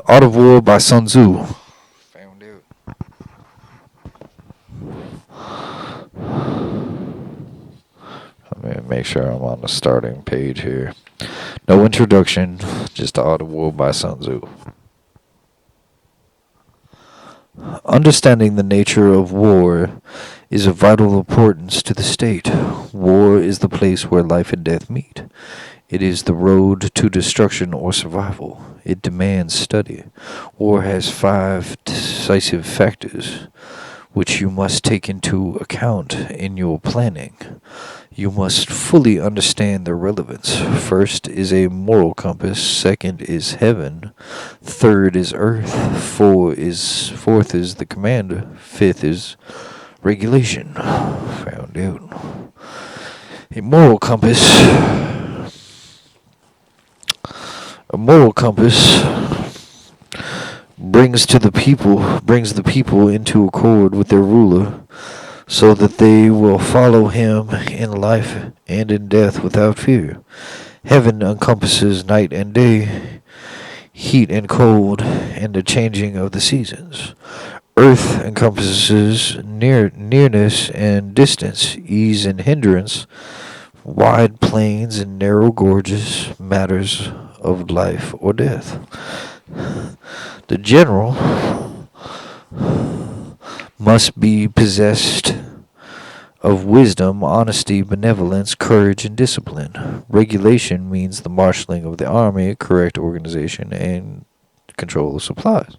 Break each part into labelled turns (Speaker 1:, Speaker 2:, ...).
Speaker 1: Art of War by Sun Tzu. Found out. Let me make sure I'm on the starting page here. No introduction, just the Art of War by Sun Tzu. Understanding the nature of war is of vital importance to the state. War is the place where life and death meet. It is the road to destruction or survival. It demands study. War has 5 decisive factors which you must take into account in your planning. You must fully understand their relevance. First is a moral compass, second is heaven, third is earth, fourth is the commander, fifth is regulation. Found out. A moral compass. A moral compass brings the people into accord with their ruler, so that they will follow him in life and in death without fear. Heaven encompasses night and day, heat and cold, and the changing of the seasons. Earth encompasses nearness and distance, ease and hindrance, wide plains and narrow gorges, matters of life or death. The general must be possessed of wisdom, honesty, benevolence, courage, and discipline. Regulation means the marshaling of the army, correct organization, and control of supplies.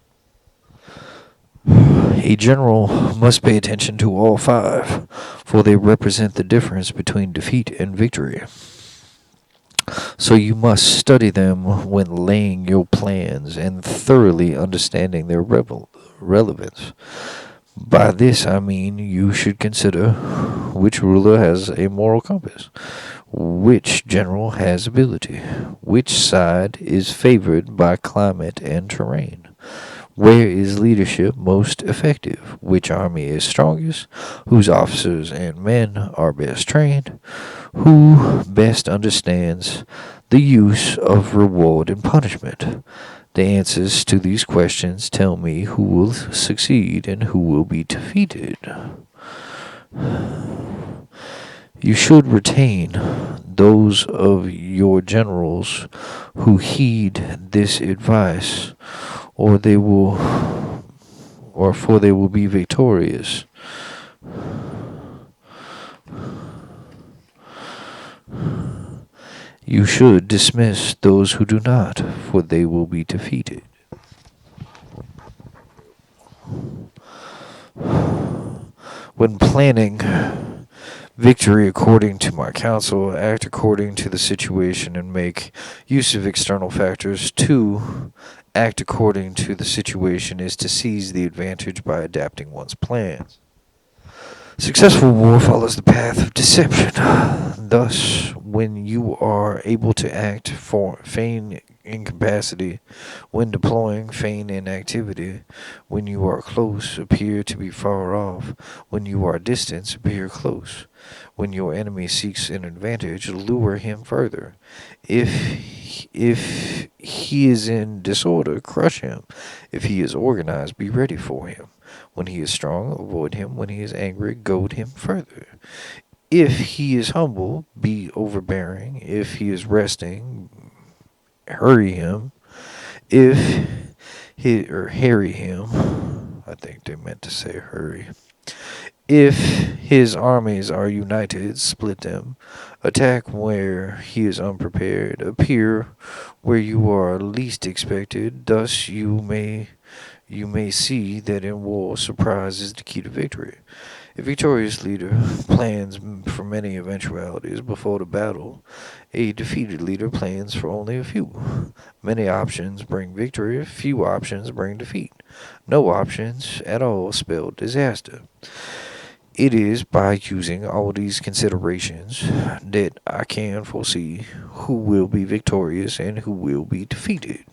Speaker 1: A general must pay attention to all 5, for they represent the difference between defeat and victory. So you must study them when laying your plans and thoroughly understanding their relevance. By this I mean you should consider which ruler has a moral compass, which general has ability, which side is favored by climate and terrain, where is leadership most effective, which army is strongest, whose officers and men are best trained, who best understands the use of reward and punishment. The answers to these questions tell me who will succeed and who will be defeated. You should retain those of your generals who heed this advice, or for they will be victorious. You should dismiss those who do not, for they will be defeated. When planning victory according to my counsel, act according to the situation and make use of external factors. 2. Act according to the situation is to seize the advantage by adapting one's plans. Successful war follows the path of deception. Thus, when you are able to act, feign incapacity; when deploying, feign inactivity; when you are close, appear to be far off; when you are distant, appear close; when your enemy seeks an advantage, lure him further; if he is in disorder, crush him; if he is organized, be ready for him; when he is strong, avoid him; when he is angry, goad him further; if he is humble, be overbearing; if he is resting, hurry him; harry him. I think they meant to say hurry. If his armies are united, split them; attack where he is unprepared; appear where you are least expected. Thus you may see that in war, surprise is the key to victory. A victorious leader plans for many eventualities before the battle. A defeated leader plans for only a few. Many options bring victory, few options bring defeat. No options at all spell disaster. It is by using all these considerations that I can foresee who will be victorious and who will be defeated.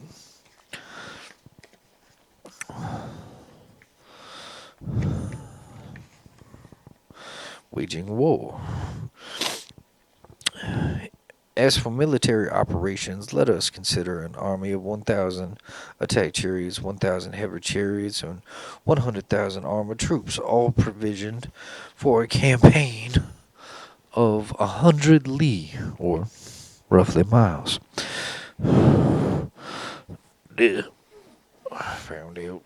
Speaker 1: Waging war. As for military operations, let us consider an army of 1,000 attack chariots, 1,000 heavy chariots, and 100,000 armored troops, all provisioned for a campaign of 100 li, or roughly miles. Found out.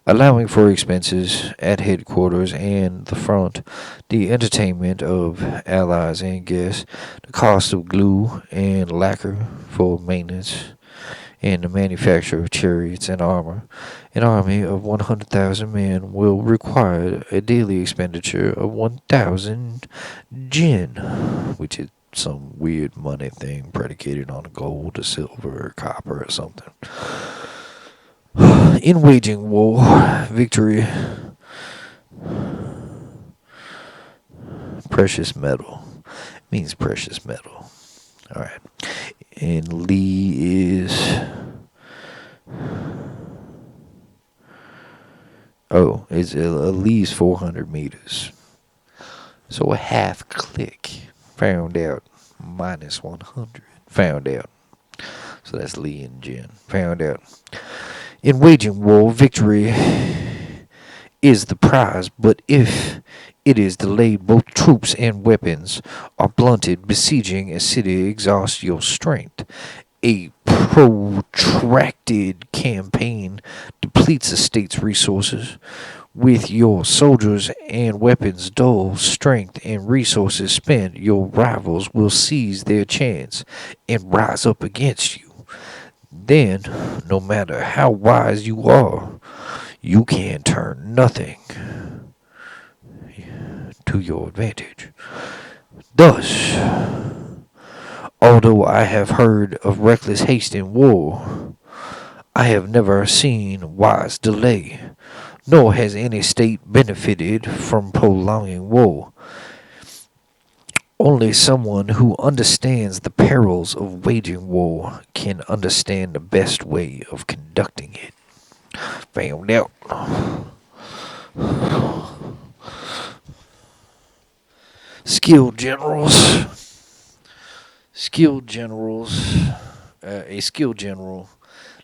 Speaker 1: Allowing for expenses at headquarters and the front, the entertainment of allies and guests, the cost of glue and lacquer for maintenance, and the manufacture of chariots and armor, an army of 100,000 men will require a daily expenditure of 1,000 jin, which is some weird money thing predicated on gold or silver or copper or something. In waging war, victory, precious metal, means precious metal. Alright. And li is, it's a li is 400 meters. So a half click. Found out. Minus 100. Found out. So that's li and jin. Found out. In waging war, victory is the prize, but if it is delayed, both troops and weapons are blunted. Besieging a city exhausts your strength. A protracted campaign depletes a state's resources. With your soldiers and weapons dull, strength and resources spent, your rivals will seize their chance and rise up against you. Then, no matter how wise you are, you can turn nothing to your advantage. Thus, although I have heard of reckless haste in war, I have never seen wise delay, nor has any state benefited from prolonging war. Only someone who understands the perils of waging war can understand the best way of conducting it. Found out. Skilled generals. A skilled general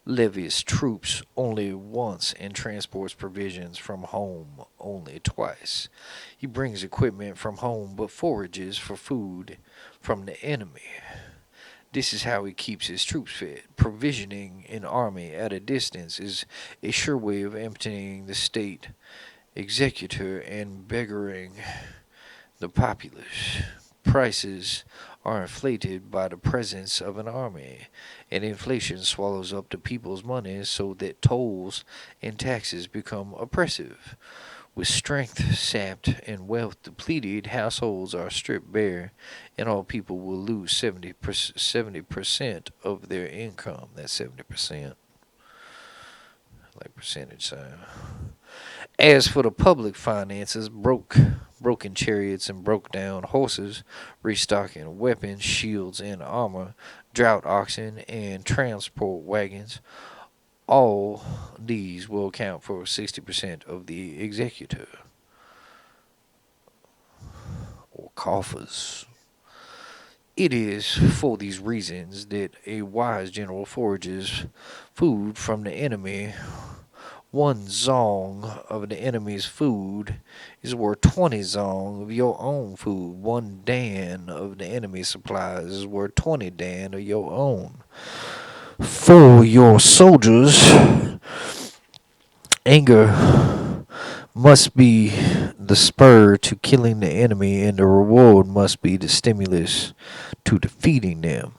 Speaker 1: levies troops only once and transports provisions from home only twice. He brings equipment from home but forages for food from the enemy. This is how he keeps his troops fed. Provisioning an army at a distance is a sure way of emptying the state executor and beggaring the populace. Prices are inflated by the presence of an army, and inflation swallows up the people's money so that tolls and taxes become oppressive. With strength sapped and wealth depleted, households are stripped bare, and all people will lose 70% of their income. That's 70%. Like percentage sign. As for the public finances, broken chariots and broke down horses, restocking weapons, shields, and armor, drought oxen, and transport wagons, all these will account for 60% of the executor, or coffers. It is for these reasons that a wise general forages food from the enemy. One zong of the enemy's food is worth 20 zong of your own food. One dan of the enemy's supplies is worth 20 dan of your own. For your soldiers, anger must be the spur to killing the enemy, and the reward must be the stimulus to defeating them.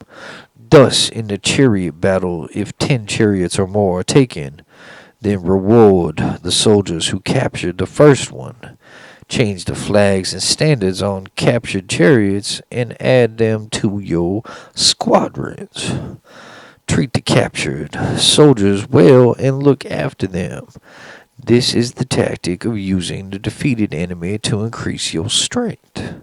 Speaker 1: Thus, in the chariot battle, if 10 chariots or more are taken, then reward the soldiers who captured the first one. Change the flags and standards on captured chariots and add them to your squadrons. Treat the captured soldiers well and look after them. This is the tactic of using the defeated enemy to increase your strength.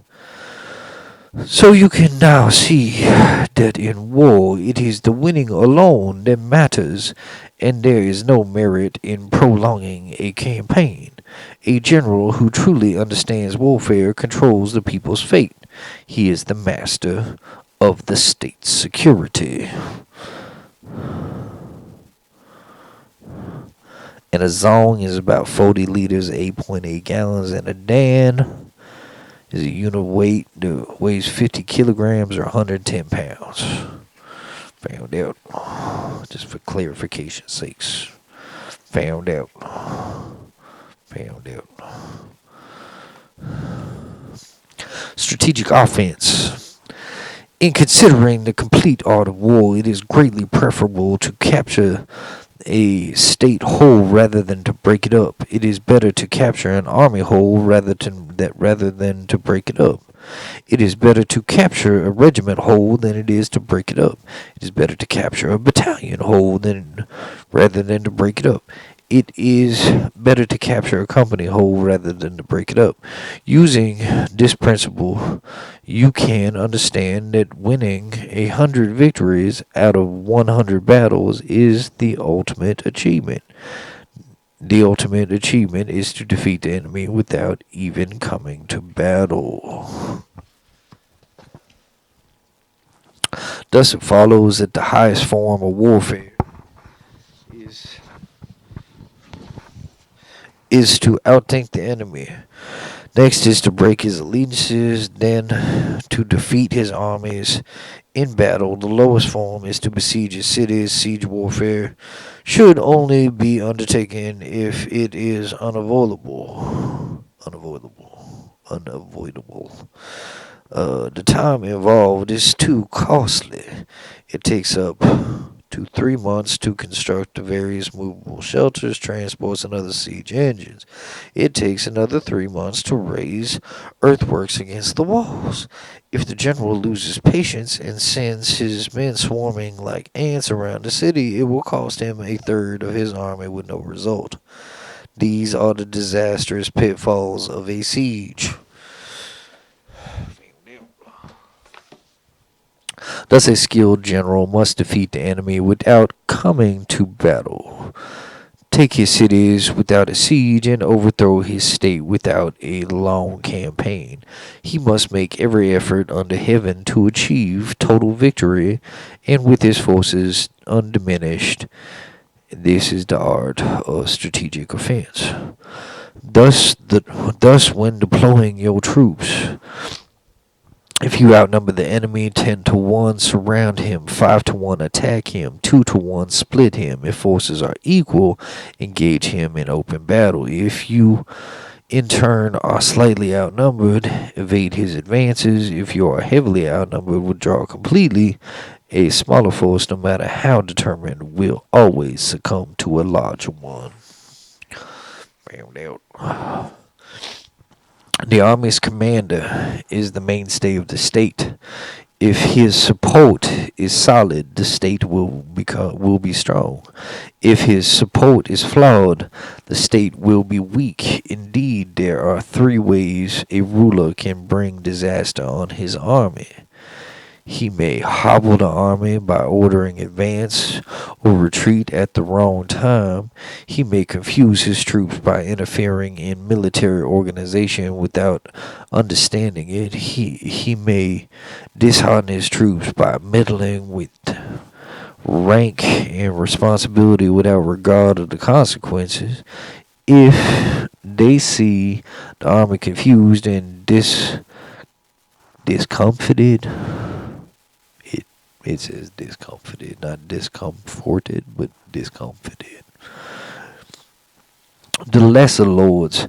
Speaker 1: So you can now see that in war it is the winning alone that matters, and there is no merit in prolonging a campaign. A general who truly understands warfare controls the people's fate. He is the master of the state's security. And a zong is about 40 liters, 8.8 gallons, and a dan is a unit of weight that weighs 50 kilograms or 110 pounds. Found out. Just for clarification's sakes. Found out. Found out. Strategic offense. In considering the complete art of war, it is greatly preferable to capture a state whole rather than to break it up. It is better to capture an army whole rather than to break it up. It is better to capture a regiment whole than it is to break it up. It is better to capture a battalion whole rather than to break it up. It is better to capture a company whole rather than to break it up. Using this principle, you can understand that winning 100 victories out of 100 battles is the ultimate achievement. The ultimate achievement is to defeat the enemy without even coming to battle. Thus it follows that the highest form of warfare is to outthink the enemy. Next is to break his allegiances, then to defeat his armies in battle. The lowest form is to besiege his cities. Siege warfare should only be undertaken if it is unavoidable. The time involved is too costly. It takes up to 3 months to construct the various movable shelters, transports, and other siege engines. It takes another 3 months to raise earthworks against the walls. If the general loses patience and sends his men swarming like ants around the city, it will cost him a third of his army with no result. These are the disastrous pitfalls of a siege. Thus, a skilled general must defeat the enemy without coming to battle, take his cities without a siege, and overthrow his state without a long campaign. He must make every effort under heaven to achieve total victory, and with his forces undiminished. This is the art of strategic offense. Thus, when deploying your troops, if you outnumber the enemy 10-1, surround him. 5-1, attack him. 2-1, split him. If forces are equal, engage him in open battle. If you, in turn, are slightly outnumbered, evade his advances. If you are heavily outnumbered, withdraw completely. A smaller force, no matter how determined, will always succumb to a larger one. Found out. The army's commander is the mainstay of the state. If his support is solid, the state will be strong. If his support is flawed, the state will be weak. Indeed, there are 3 ways a ruler can bring disaster on his army. He may hobble the army by ordering advance or retreat at the wrong time. He may confuse his troops by interfering in military organization without understanding it. He may dishearten his troops by meddling with rank and responsibility without regard of the consequences. If they see the army confused and discomfited, it says discomfited, not discomforted, but discomfited. The lesser lords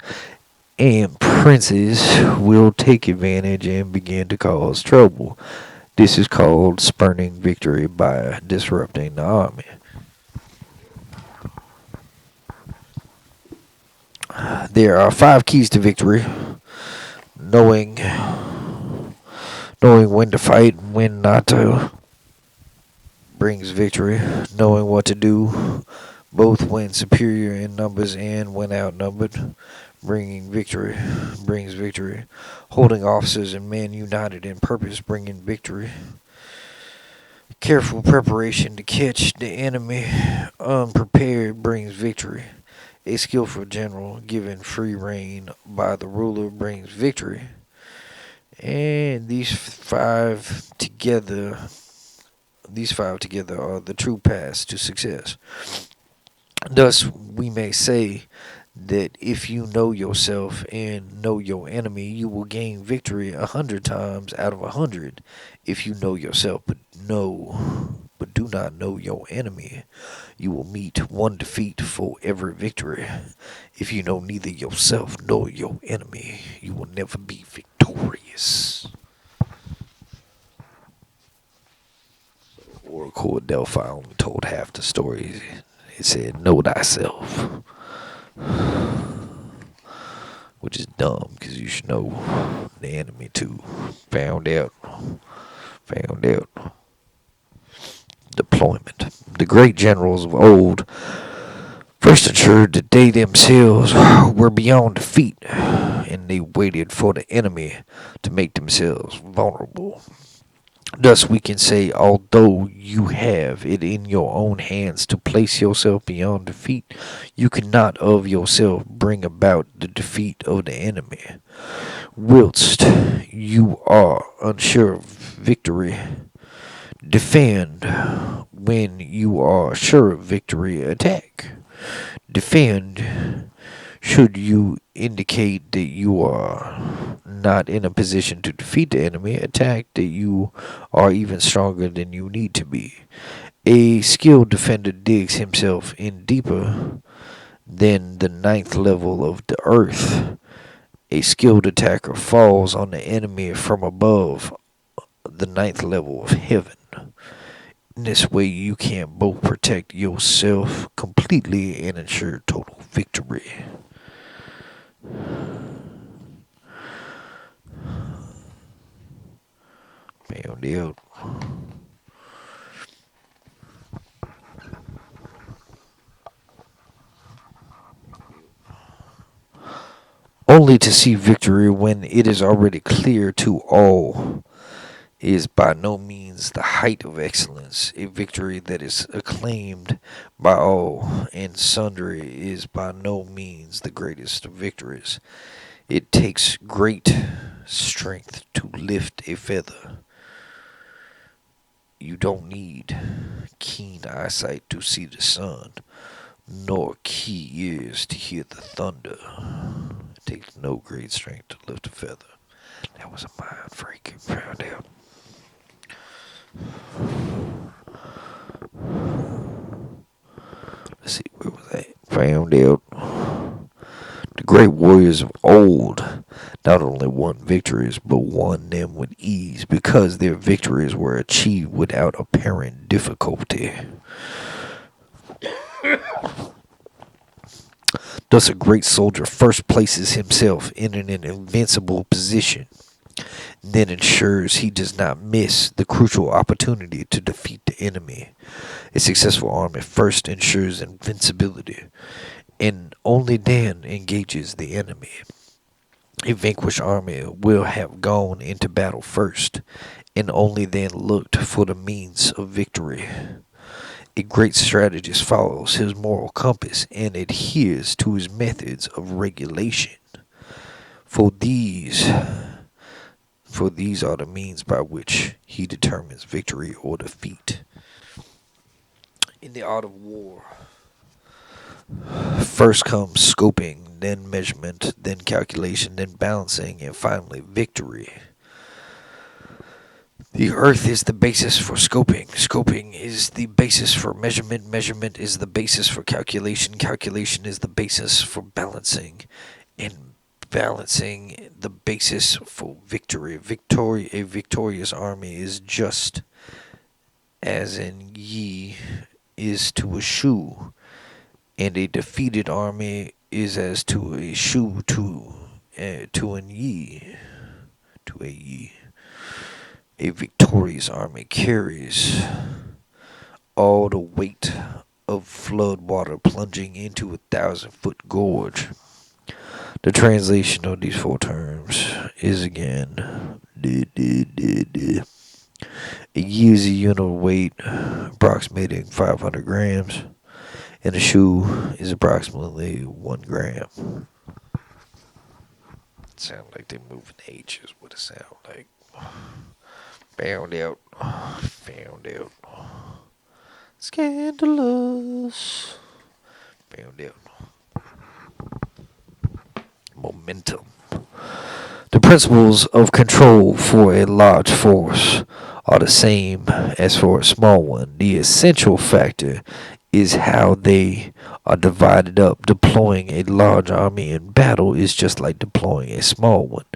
Speaker 1: and princes will take advantage and begin to cause trouble. This is called spurning victory by disrupting the army. There are 5 keys to victory: knowing when to fight and when not to brings victory. Knowing what to do, both when superior in numbers and when outnumbered, brings victory. Holding officers and men united in purpose, bringing victory. Careful preparation to catch the enemy unprepared brings victory. A skillful general given free rein by the ruler brings victory. And these five together are the true paths to success. Thus, we may say that if you know yourself and know your enemy, you will gain victory 100 times out of 100. If you know yourself but do not know your enemy, you will meet one defeat for every victory. If you know neither yourself nor your enemy, you will never be victorious. Oracle of Delphi only told half the story. It said, know thyself. Which is dumb, because you should know the enemy too. Found out. Deployment. The great generals of old first ensured that they themselves were beyond defeat, and they waited for the enemy to make themselves vulnerable. Thus, we can say, although you have it in your own hands to place yourself beyond defeat, you cannot of yourself bring about the defeat of the enemy. Whilst you are unsure of victory, defend. When you are sure of victory, attack. Defend should you indicate that you are not in a position to defeat the enemy. Attack that you are even stronger than you need to be. A skilled defender digs himself in deeper than the 9th level of the earth. A skilled attacker falls on the enemy from above the 9th level of heaven. In this way, you can both protect yourself completely and ensure total victory. Found out. Only to see victory when it is already clear to all is by no means the height of excellence. A victory that is acclaimed by all and sundry is by no means the greatest of victories. It takes great strength to lift a feather. You don't need keen eyesight to see the sun, nor key ears to hear the thunder. It takes no great strength to lift a feather. That was a mind freak. Found out. Let's see, where was that? Found out. The great warriors of old not only won victories, but won them with ease, because their victories were achieved without apparent difficulty. Thus, a great soldier first places himself in an invincible position, then ensures he does not miss the crucial opportunity to defeat the enemy. A successful army first ensures invincibility, and only then engages the enemy. A vanquished army will have gone into battle first, and only then looked for the means of victory. A great strategist follows his moral compass and adheres to his methods of regulation. For these are the means by which he determines victory or defeat. In the art of war, first comes scoping, then measurement, then calculation, then balancing, and finally victory. The earth is the basis for scoping. Scoping is the basis for measurement. Measurement is the basis for calculation. Calculation is the basis for balancing. And balancing the basis for victory. A victorious army is just as an yi is to a shoe, and a defeated army is as to a shoe to an yi, to a yi. A victorious army carries all the weight of flood water plunging into 1,000-foot gorge. The translation of these four terms is again, a yi is a unit of weight approximating 500 grams. and a shoe is approximately 1 gram. It sounds like they moving H is what it sounds like. Found out. Found out. Scandalous. Found out. Momentum. The principles of control for a large force are the same as for a small one. The essential factor is how they are divided up. Deploying a large army in battle is just like deploying a small one.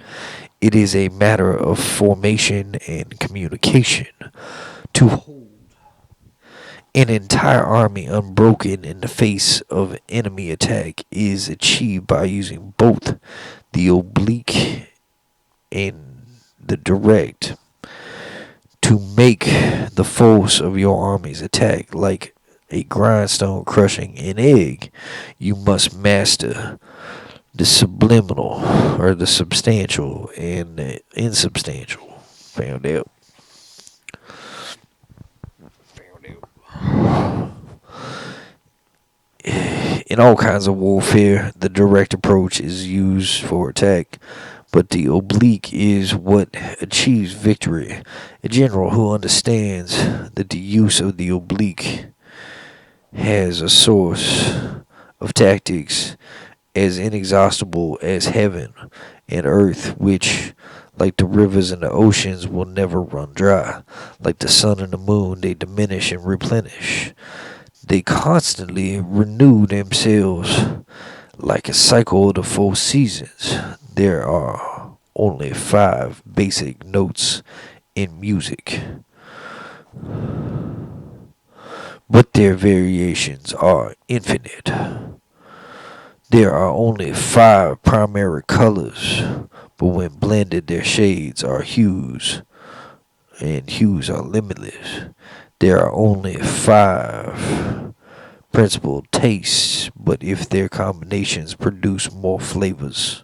Speaker 1: It is a matter of formation and communication. To hold an entire army unbroken in the face of enemy attack is achieved by using both the oblique and the direct to make the force of your army's attack like a grindstone crushing an egg. You must master the subliminal or the substantial and the insubstantial. Found out. In all kinds of warfare, the direct approach is used for attack, but the oblique is what achieves victory. A general who understands that the use of the oblique has a source of tactics as inexhaustible as heaven and earth, which, like the rivers and the oceans, will never run dry. Like the sun and the moon, they diminish and replenish. They constantly renew themselves like a cycle of the 4 seasons. There are only 5 basic notes in music, but their variations are infinite. There are only 5 primary colors, but when blended their shades are hues, and hues are limitless. There are only 5 principal tastes, but if their combinations produce more flavors,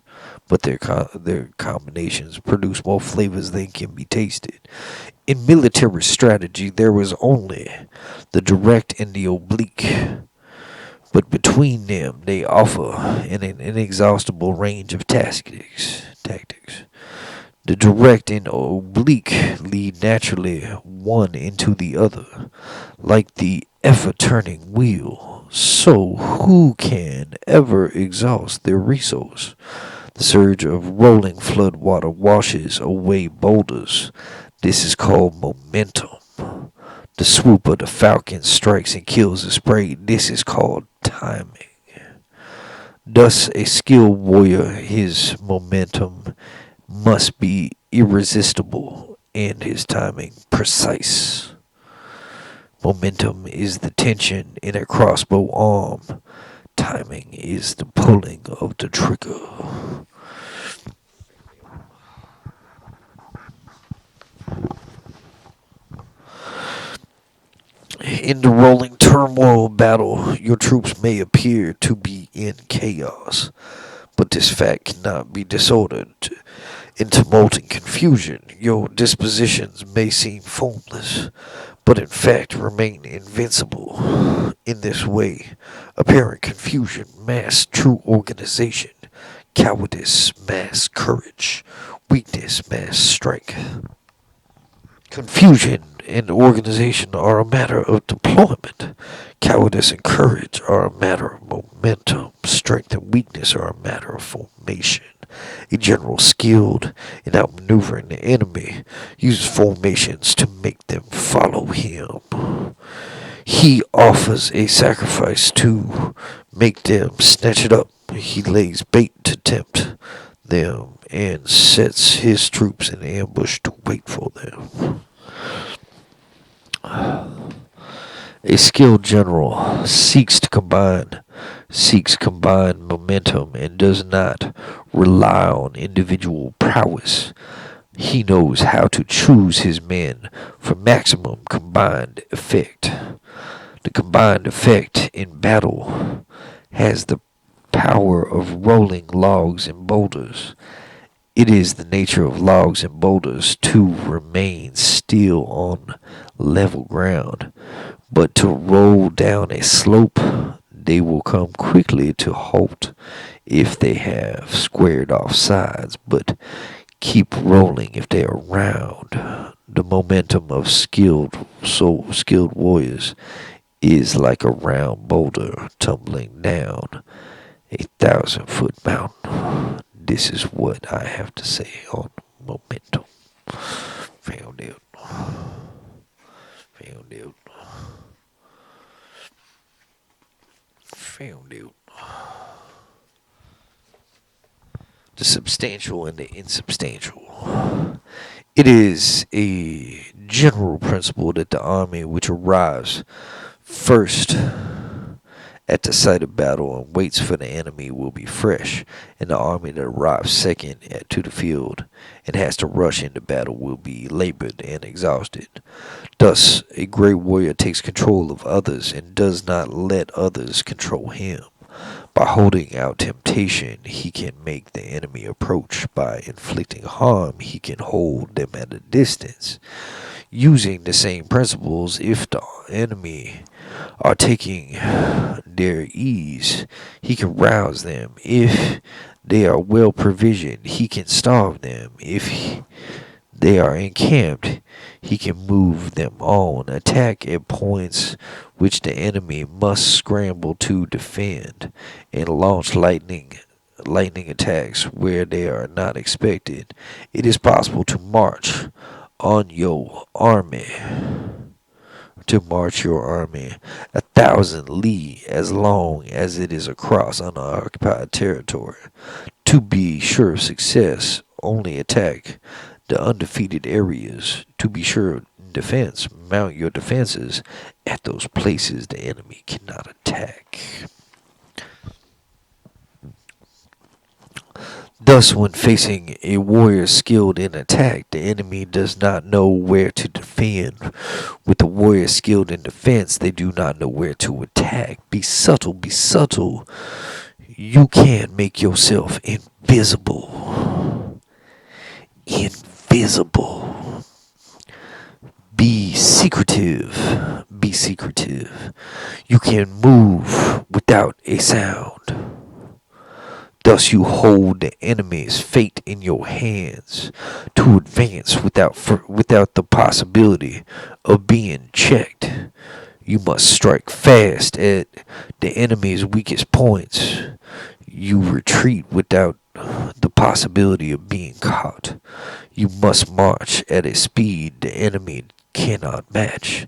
Speaker 1: their combinations produce more flavors than can be tasted. In military strategy, there is only the direct and the oblique, but between them they offer an inexhaustible range of tactics. The direct and oblique lead naturally one into the other, like the ever-turning wheel. So who can ever exhaust their resource? The surge of rolling flood water washes away boulders. This is called momentum. The swoop of the falcon strikes and kills his prey. This is called timing. Thus, a skilled warrior, his momentum must be irresistible and his timing precise. Momentum is the tension in a crossbow arm. Timing is the pulling of the trigger. In the rolling turmoil of battle, your troops may appear to be in chaos, but this fact cannot be disordered. In tumult and confusion, your dispositions may seem formless, but in fact remain invincible. In this way, apparent confusion masks true organization, cowardice masks courage, weakness masks strength. Confusion and organization are a matter of deployment. Cowardice and courage are a matter of momentum. Strength and weakness are a matter of formation. A general skilled in outmaneuvering the enemy uses formations to make them follow him. He offers a sacrifice to make them snatch it up. He lays bait to tempt them and sets his troops in ambush to wait for them. A skilled general seeks combined momentum and does not rely on individual prowess. He knows how to choose his men for maximum combined effect. The combined effect in battle has the power of rolling logs and boulders. It is the nature of logs and boulders to remain still on level ground, but to roll down a slope, they will come quickly to halt if they have squared off sides, but keep rolling if they are round. The momentum of skilled warriors is like a round boulder tumbling down 1,000-foot mountain. This is what I have to say on momentum. Found it. Found it. Found it. The substantial and the insubstantial. It is a general principle that the army which arrives first at the site of battle and waits for the enemy will be fresh, and the army that arrives second to the field and has to rush into battle will be labored and exhausted. Thus, a great warrior takes control of others and does not let others control him. By holding out temptation, he can make the enemy approach. By inflicting harm, he can hold them at a distance. Using the same principles, if the enemy are taking their ease, he can rouse them. If they are well provisioned, he can starve them. If they are encamped, he can move them on. Attack at points which the enemy must scramble to defend, and launch lightning attacks where they are not expected. It is possible to march your army 1,000 li as long as it is across unoccupied territory. To be sure of success, only attack the undefeated areas. To be sure in defense, mount your defenses at those places the enemy cannot attack. Thus, when facing a warrior skilled in attack, the enemy does not know where to defend. With a warrior skilled in defense, they do not know where to attack. Be subtle, be subtle. You can make yourself invisible. Invisible. Be secretive. Be secretive. You can move without a sound. Thus you hold the enemy's fate in your hands. To advance without the possibility of being checked, you must strike fast at the enemy's weakest points. You retreat without the possibility of being caught. You must march at a speed the enemy cannot match.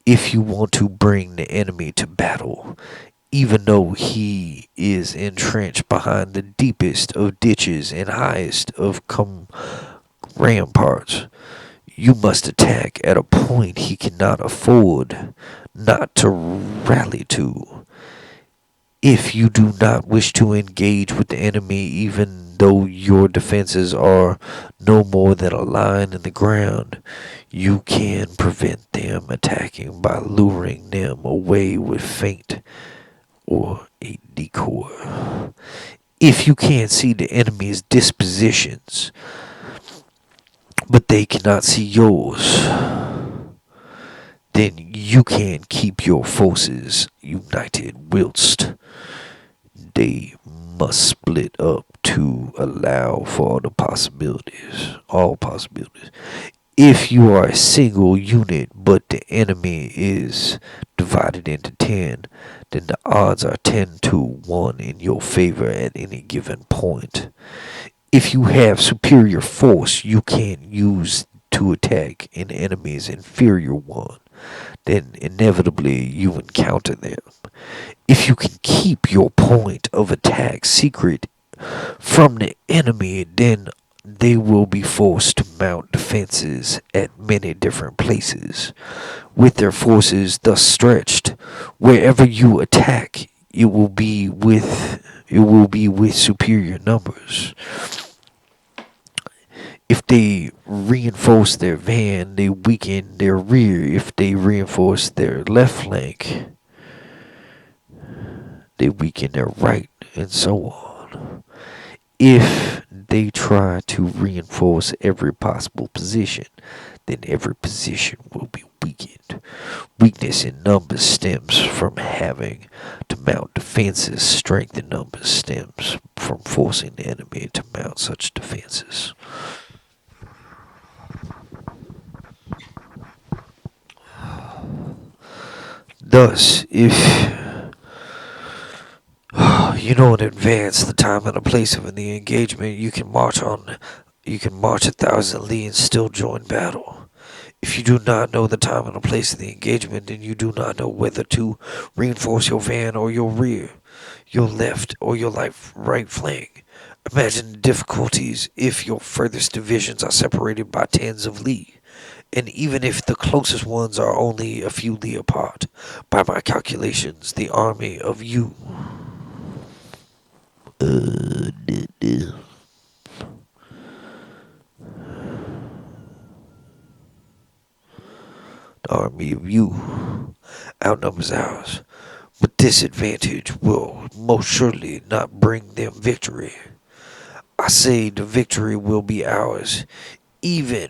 Speaker 1: If you want to bring the enemy to battle, even though he is entrenched behind the deepest of ditches and highest of ramparts, you must attack at a point he cannot afford not to rally to. If you do not wish to engage with the enemy, even though your defenses are no more than a line in the ground, you can prevent them attacking by luring them away with feint or a decoy. If you can't see the enemy's dispositions, but they cannot see yours, then you can keep your forces united whilst they must split up to allow for all possibilities. If you are a single unit but the enemy is divided into 10, then the odds are 10 to 1 in your favor at any given point. If you have superior force you can use to attack an enemy's inferior one, then inevitably you encounter them. If you can keep your point of attack secret from the enemy, then they will be forced to mount defenses at many different places. With their forces thus stretched, wherever you attack, it will be with superior numbers. If they reinforce their van, they weaken their rear. If they reinforce their left flank, they weaken their right, and so on. If they try to reinforce every possible position, then every position will be weakened. Weakness in numbers stems from having to mount defenses. Strength in numbers stems from forcing the enemy to mount such defenses. Thus, if you know in advance the time and the place of the engagement, you can march 1,000 li and still join battle. If you do not know the time and the place of the engagement, then you do not know whether to reinforce your van or your rear, your left or your right flank. Imagine the difficulties if your furthest divisions are separated by tens of li, and even if the closest ones are only a few li apart. By my calculations, the army of you the army of you outnumbers ours, but this advantage will most surely not bring them victory. I say the victory will be ours, even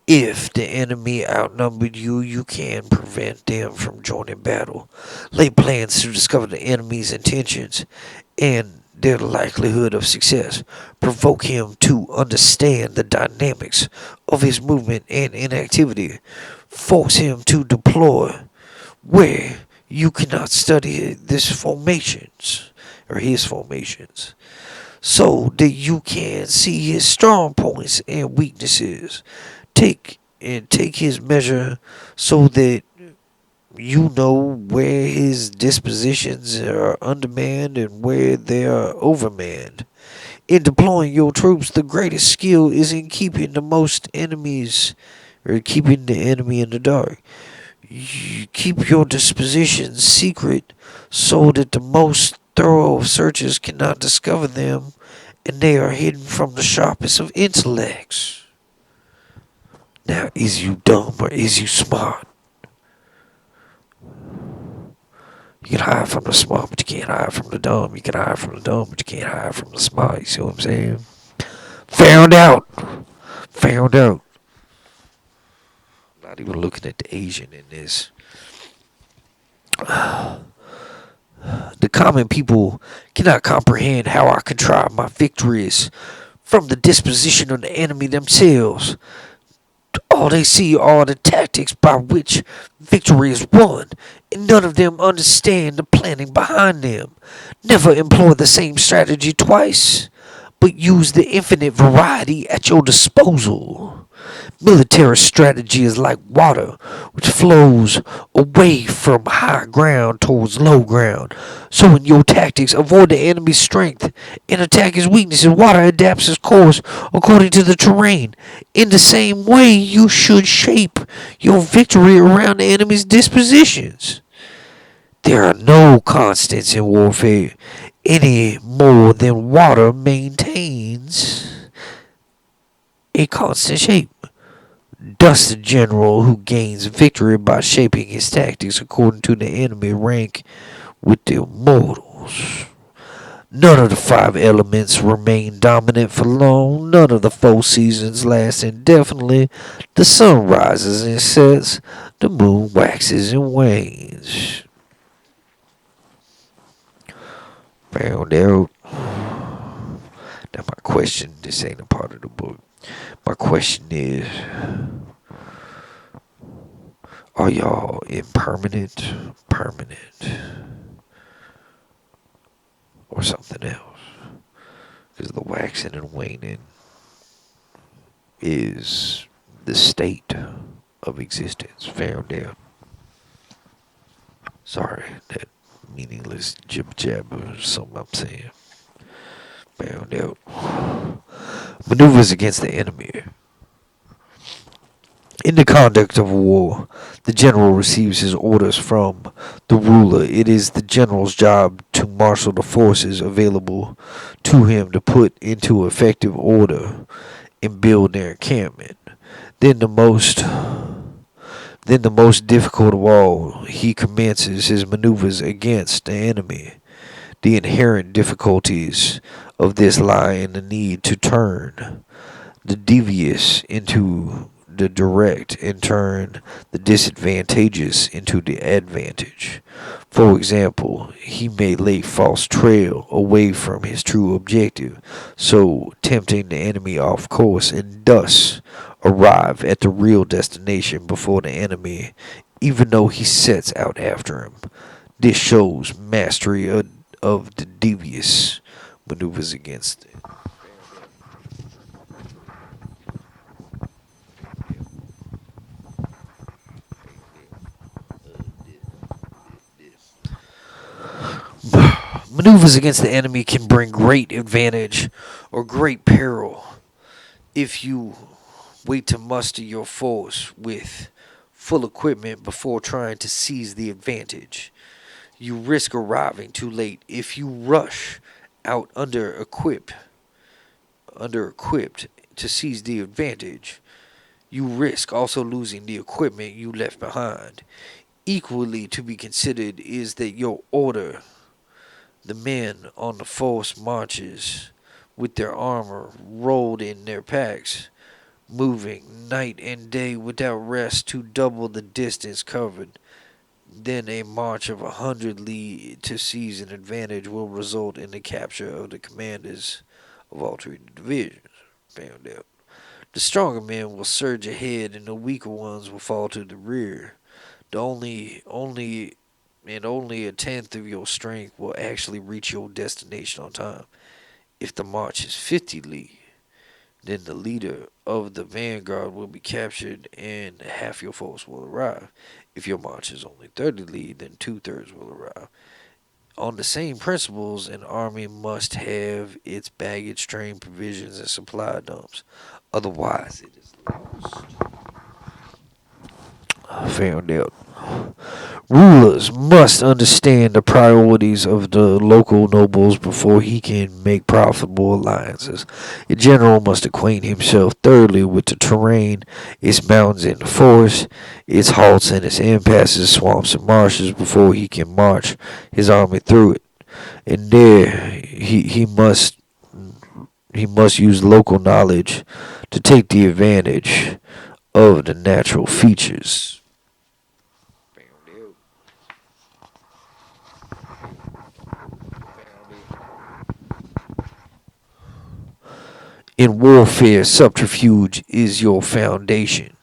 Speaker 1: if the enemy outnumbered you. You can prevent them from joining battle. Lay plans to discover the enemy's intentions and their likelihood of success. Provoke him to understand the dynamics of his movement and inactivity. Force him to deploy where you cannot study his formations, so that you can see his strong points and weaknesses. Take his measure so that you know where his dispositions are undermanned and where they are overmanned. In deploying your troops, the greatest skill is in keeping the enemy in the dark. You keep your dispositions secret so that the most thorough of searchers cannot discover them, and they are hidden from the sharpest of intellects. Now, is you dumb or is you smart? You can hide from the smart, but you can't hide from the dumb. You can hide from the dumb, but you can't hide from the smart. You see what I'm saying? Found out. I'm not even looking at the Asian in this. The common people cannot comprehend how I contrive my victories from the disposition of the enemy themselves. All they see are the tactics by which victory is won, and none of them understand the planning behind them. Never employ the same strategy twice, but use the infinite variety at your disposal. Military strategy is like water, which flows away from high ground towards low ground. So in your tactics, avoid the enemy's strength and attack his weaknesses. Water adapts its course according to the terrain. In the same way, you should shape your victory around the enemy's dispositions. There are no constants in warfare any more than water maintains a constant shape. Thus the general who gains victory by shaping his tactics according to the enemy rank with the immortals. None of the 5 elements remain dominant for long. None of the 4 seasons last indefinitely. The sun rises and sets. The moon waxes and wanes. Found out. Now my question, this ain't a part of the book. My question is, are y'all impermanent, permanent, or something else? Because the waxing and waning is the state of existence. Found out. Sorry, that meaningless jib jab or something I'm saying. Found out. Maneuvers against the enemy. In the conduct of a war, the general receives his orders from the ruler. It is the general's job to marshal the forces available to him to put into effective order and build their encampment. Then the most difficult of all, he commences his maneuvers against the enemy. The inherent difficulties of this lie in the need to turn the devious into the direct and turn the disadvantageous into the advantage. For example, he may lay false trail away from his true objective, so tempting the enemy off course and thus arrive at the real destination before the enemy, even though he sets out after him. This shows mastery of the devious maneuvers against it. Maneuvers against the enemy can bring great advantage or great peril if you wait to muster your force with full equipment before trying to seize the advantage. You risk arriving too late if you rush out under equipped to seize the advantage. You risk also losing the equipment you left behind. Equally to be considered is that your order, the men on the force marches with their armor rolled in their packs, moving night and day without rest to double the distance covered. Then a march of 100 li to seize an advantage will result in the capture of the commanders of all three divisions. Found out. The stronger men will surge ahead and the weaker ones will fall to the rear. Only a tenth of your strength will actually reach your destination on time. If the march is 50 li, then the leader of the vanguard will be captured and half your force will arrive. If your march is only 30 li, then 2/3 will arrive. On the same principles, an army must have its baggage train, provisions, and supply dumps. Otherwise, it is lost. I found out. Rulers must understand the priorities of the local nobles before he can make profitable alliances. A general must acquaint himself thoroughly with the terrain, its mountains and the forests, its halts and its impasses, swamps and marshes before he can march his army through it. And there he must use local knowledge to take the advantage of the natural features. In warfare, subterfuge is your foundation,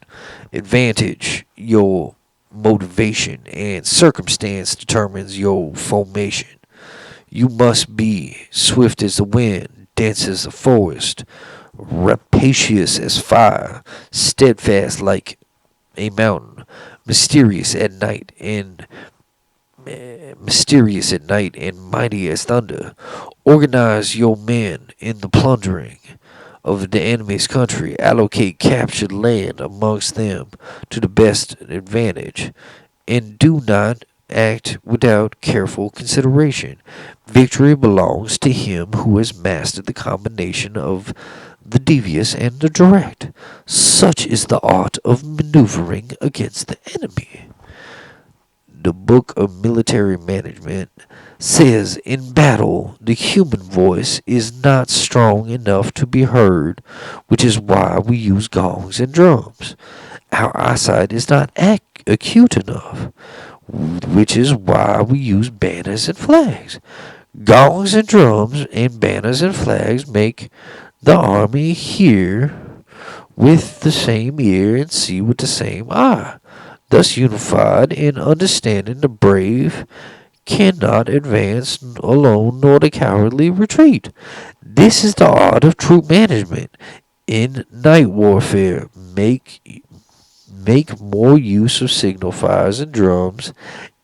Speaker 1: advantage your motivation, and circumstance determines your formation. You must be swift as the wind, dense as the forest, rapacious as fire, steadfast like a mountain, mysterious at night and mighty as thunder. Organize your men in the plundering of the enemy's country, allocate captured land amongst them to the best advantage, and do not act without careful consideration. Victory belongs to him who has mastered the combination of the devious and the direct. Such is the art of maneuvering against the enemy. The Book of Military Management says in battle the human voice is not strong enough to be heard, which is why we use gongs and drums. Our eyesight is not acute enough, which is why we use banners and flags. Gongs and drums and banners and flags make the army hear with the same ear and see with the same eye. Thus unified in understanding, the brave cannot advance alone nor the cowardly retreat. This is the art of troop management. In night warfare, make more use of signal fires and drums,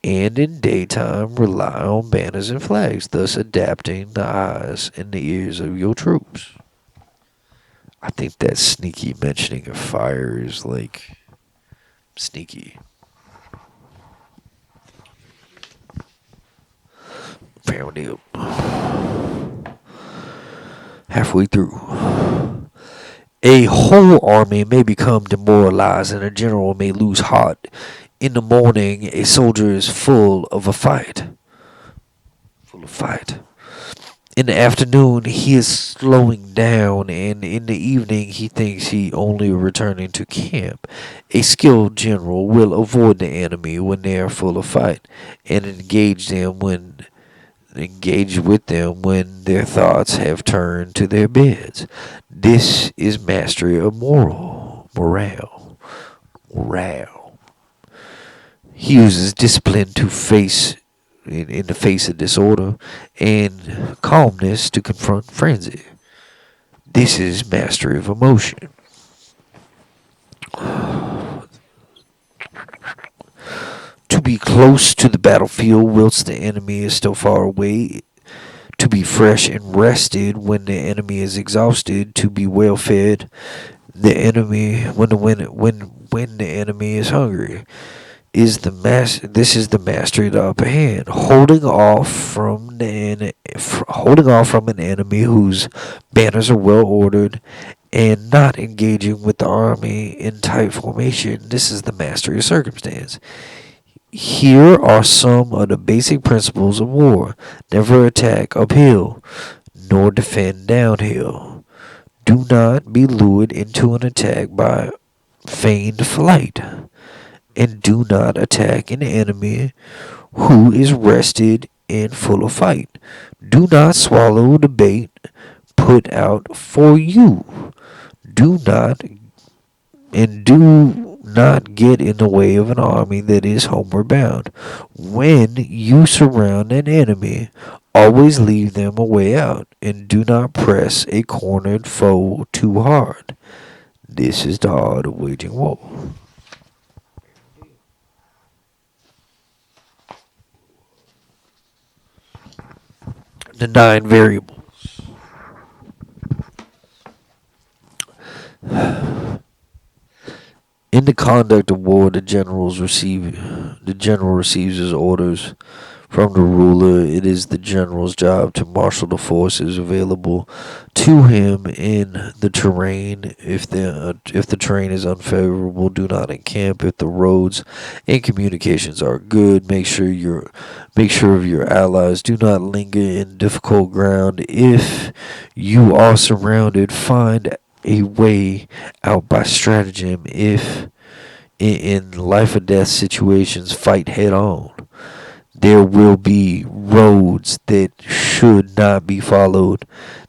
Speaker 1: and in daytime rely on banners and flags, thus adapting the eyes and the ears of your troops. I think that sneaky mentioning of fire is like sneaky. Found it. Halfway through. A whole army may become demoralized and a general may lose heart. In the morning, a soldier is full of fight. In the afternoon, he is slowing down, and in the evening, he thinks he only returning to camp. A skilled general will avoid the enemy when they are full of fight, and engage with them when their thoughts have turned to their beds. This is mastery of morale. He uses discipline to face in the face of disorder and calmness to confront frenzy. This is mastery of emotion. To be close to the battlefield whilst the enemy is still far away, to be fresh and rested when the enemy is exhausted, to be well fed the enemy when the enemy is hungry. This is the mastery of the upper hand, holding off from an enemy whose banners are well ordered, and not engaging with the army in tight formation. This is the mastery of circumstance. Here are some of the basic principles of war. Never attack uphill, nor defend downhill. Do not be lured into an attack by feigned flight, and do not attack an enemy who is rested and full of fight. Do not swallow the bait put out for you. Do not do not get in the way of an army that is homeward bound. When you surround an enemy, always leave them a way out, and do not press a cornered foe too hard. This is the art of waging war. The 9 variables. In the conduct of war, the general receives his orders from the ruler. It is the general's job to marshal the forces available to him in the terrain. If the terrain is unfavorable, do not encamp. If the roads and communications are good, make sure of your allies. Do not linger in difficult ground. If you are surrounded, find a way out by stratagem. If in life or death situations, fight head on. There will be roads that should not be followed.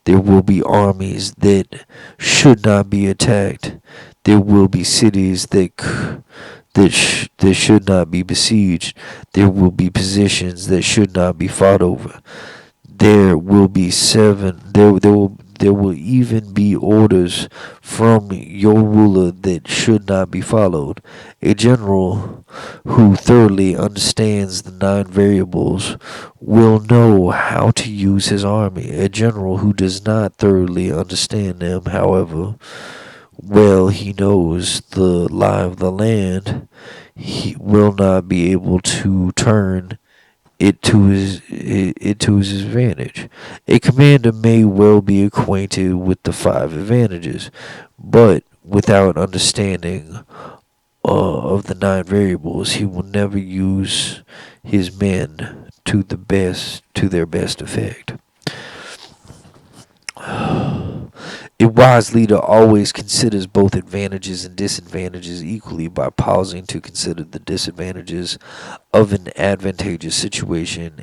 Speaker 1: There will be armies that should not be attacked. There will be cities that should not be besieged. There will be positions that should not be fought over. There will be there will even be orders from your ruler that should not be followed. A general who thoroughly understands the 9 variables will know how to use his army. A general who does not thoroughly understand them, however well he knows the lie of the land, he will not be able to turn it to his advantage. A commander may well be acquainted with the 5 advantages, but without understanding of the 9 variables, he will never use his men to their best effect. A wise leader always considers both advantages and disadvantages equally by pausing to consider the disadvantages of an advantageous situation,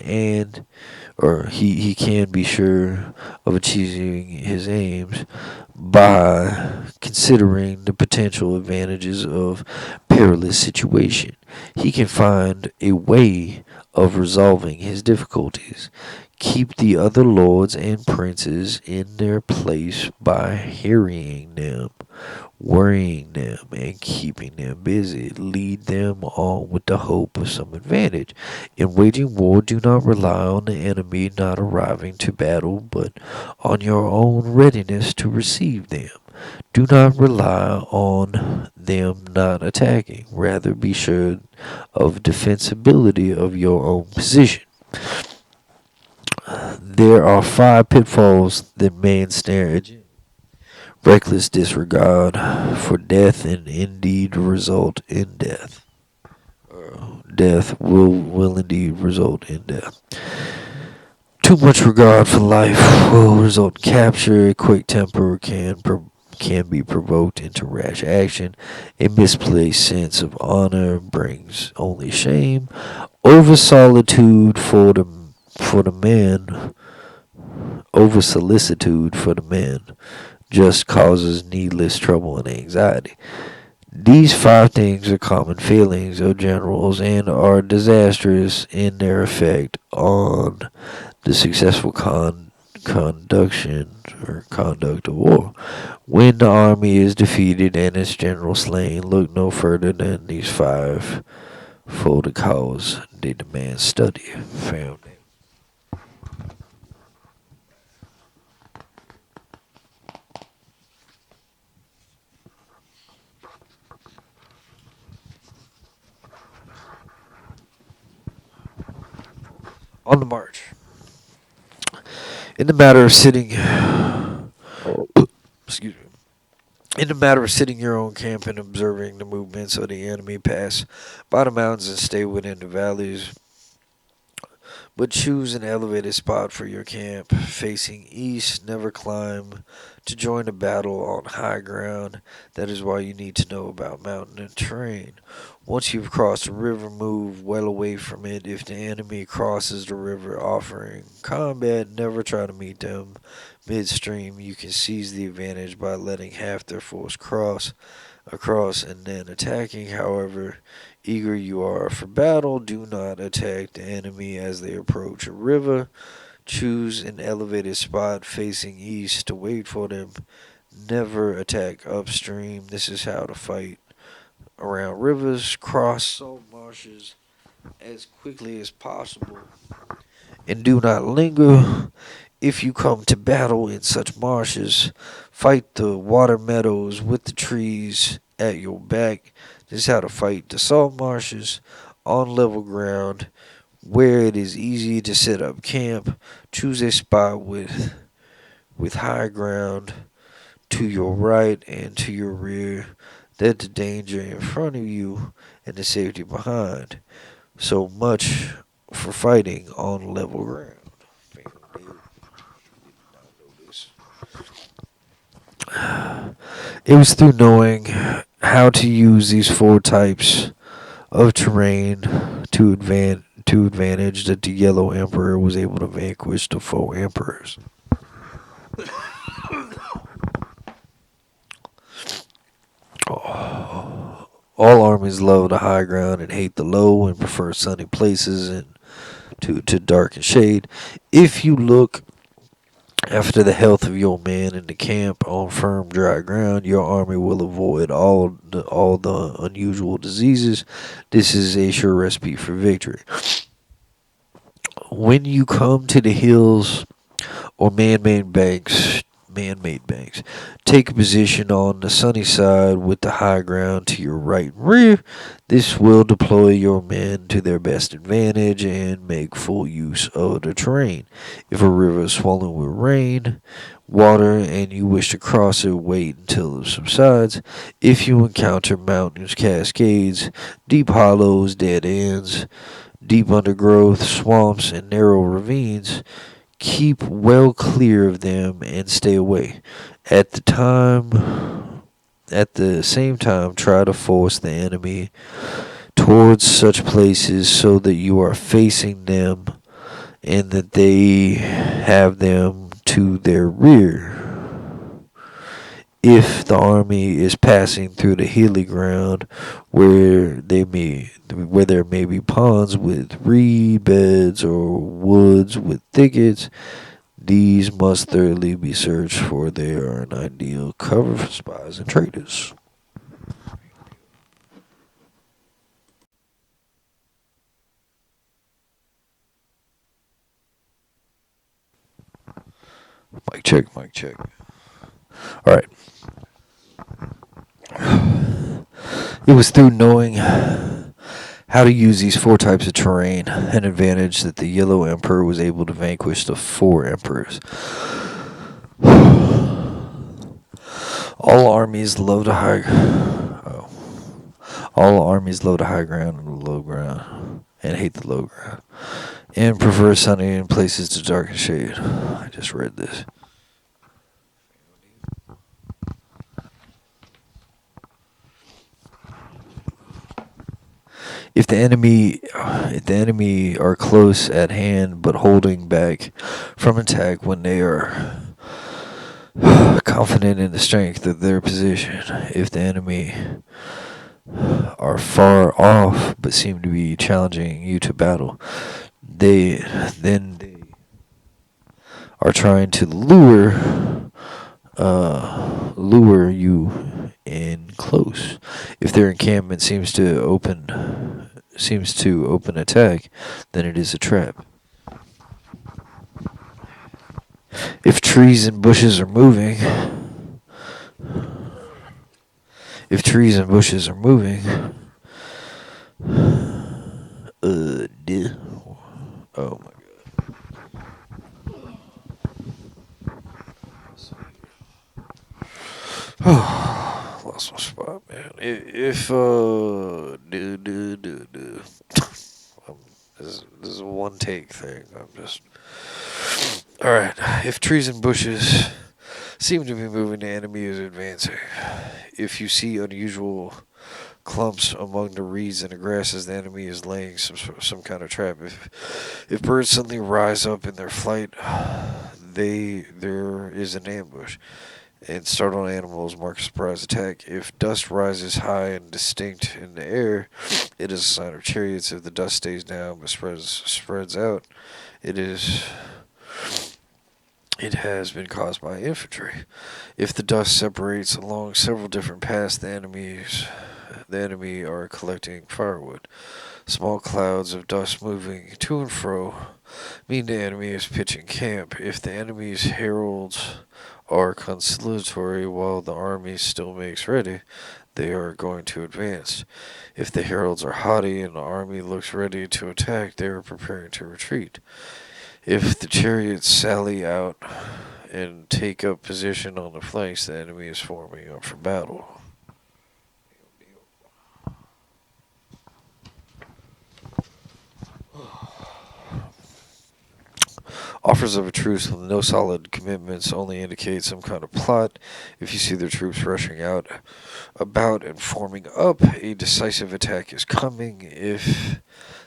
Speaker 1: or he can be sure of achieving his aims by considering the potential advantages of perilous situation. He can find a way of resolving his difficulties. Keep the other lords and princes in their place by harrying them, worrying them, and keeping them busy. Lead them on with the hope of some advantage. In waging war, do not rely on the enemy not arriving to battle, but on your own readiness to receive them. Do not rely on them not attacking. Rather, be sure of defensibility of your own position. There are 5 pitfalls that man snare at. Reckless disregard for death and indeed result in death. Death will indeed result in death. Too much regard for life will result in capture. A quick temper can be provoked into rash action. A misplaced sense of honor brings only shame. Over solitude for the man, over solicitude for the man, just causes needless trouble and anxiety. These five things are common failings of generals and are disastrous in their effect on the successful conduct of war. When the army is defeated and its general slain, look no further than these five for the cause they demand study. Found on the march. In the matter of sitting, excuse me. In the matter of sitting your own camp and observing the movements of the enemy pass by the mountains and stay within the valleys, but choose an elevated spot for your camp, facing east. Never climb to join a battle on high ground. That is why you need to know about mountain and terrain. Once you've crossed a river, move well away from it. If the enemy crosses the river offering combat, never try to meet them midstream. You can seize the advantage by letting half their force cross across and then attacking. However eager you are for battle, do not attack the enemy as they approach a river. Choose an elevated spot facing east to wait for them. Never attack upstream. This is how to fight around rivers. Cross salt marshes as quickly as possible and do not linger. If you come to battle in such marshes, fight the water meadows with the trees at your back. This is how to fight the salt marshes on level ground where it is easy to set up camp. Choose a spot with high ground to your right and to your rear, that the danger in front of you and the safety behind. So much for fighting on level ground. It was through knowing how to use these four types of terrain to advantage that the Yellow Emperor was able to vanquish the four emperors. All armies love the high ground and hate the low and prefer sunny places and to dark and shade. If you look after the health of your men in the camp on firm dry ground, your army will avoid all the unusual diseases. This is a sure recipe for victory. When you come to the hills or man-made banks, take a position on the sunny side with the high ground to your right and rear. This will deploy your men to their best advantage and make full use of the terrain. If a river is swollen with rain, water, and you wish to cross it, wait until it subsides. If you encounter mountains, cascades, deep hollows, dead ends, deep undergrowth, swamps, and narrow ravines, keep well clear of them and stay away. At the same time, try to force the enemy towards such places so that you are facing them and that they have them to their rear. If the army is passing through the hilly ground where there may be ponds with reed beds or woods with thickets, these must thoroughly be searched, for they are an ideal cover for spies and traitors. Mic check, mic check. All right. It was through knowing how to use these four types of terrain an advantage that the Yellow Emperor was able to vanquish the four emperors. All armies love the high ground and the low ground, and hate the low ground, and prefers hunting in places to dark and shade. I just read this. If the enemy are close at hand but holding back from attack when they are confident in the strength of their position, if the enemy are far off but seem to be challenging you to battle, they are trying to lure you in close. If their encampment seems to open attack, then it is a trap. If trees and bushes are moving, oh my Oh, lost my spot, man. If this is a one take thing. I'm just all right. If trees and bushes seem to be moving, the enemy is advancing. If you see unusual clumps among the reeds and the grasses, the enemy is laying some kind of trap. If birds suddenly rise up in their flight, there is an ambush. And startled animals mark a surprise attack. If dust rises high and distinct in the air, it is a sign of chariots. If the dust stays down but spreads out, it has been caused by infantry. If the dust separates along several different paths, the enemy are collecting firewood. Small clouds of dust moving to and fro mean the enemy is pitching camp. If the enemy's heralds are conciliatory while the army still makes ready, they are going to advance. If the heralds are haughty and the army looks ready to attack, they are preparing to retreat. If the chariots sally out and take up position on the flanks, the enemy is forming up for battle. Offers of a truce with no solid commitments only indicate some kind of plot. If you see their troops rushing about and forming up, a decisive attack is coming. If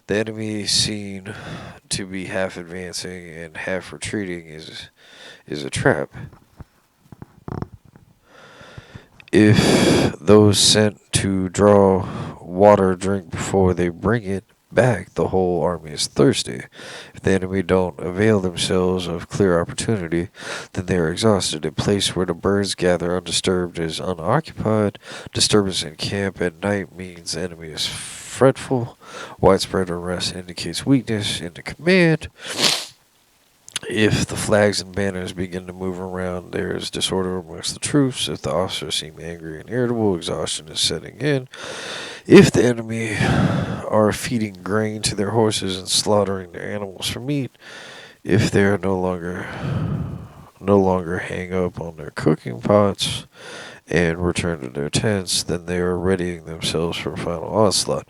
Speaker 1: the enemy seen to be half advancing and half retreating is a trap. If those sent to draw water drink before they bring it back, the whole army is thirsty. If the enemy don't avail themselves of clear opportunity, then they are exhausted. A place where the birds gather undisturbed is unoccupied. Disturbance in camp at night means the enemy is fretful. Widespread unrest indicates weakness in the command. If the flags and banners begin to move around, there is disorder amongst the troops. If the officers seem angry and irritable, exhaustion is setting in. If the enemy are feeding grain to their horses and slaughtering their animals for meat, if they are no longer hang up on their cooking pots and return to their tents, then they are readying themselves for a final onslaught.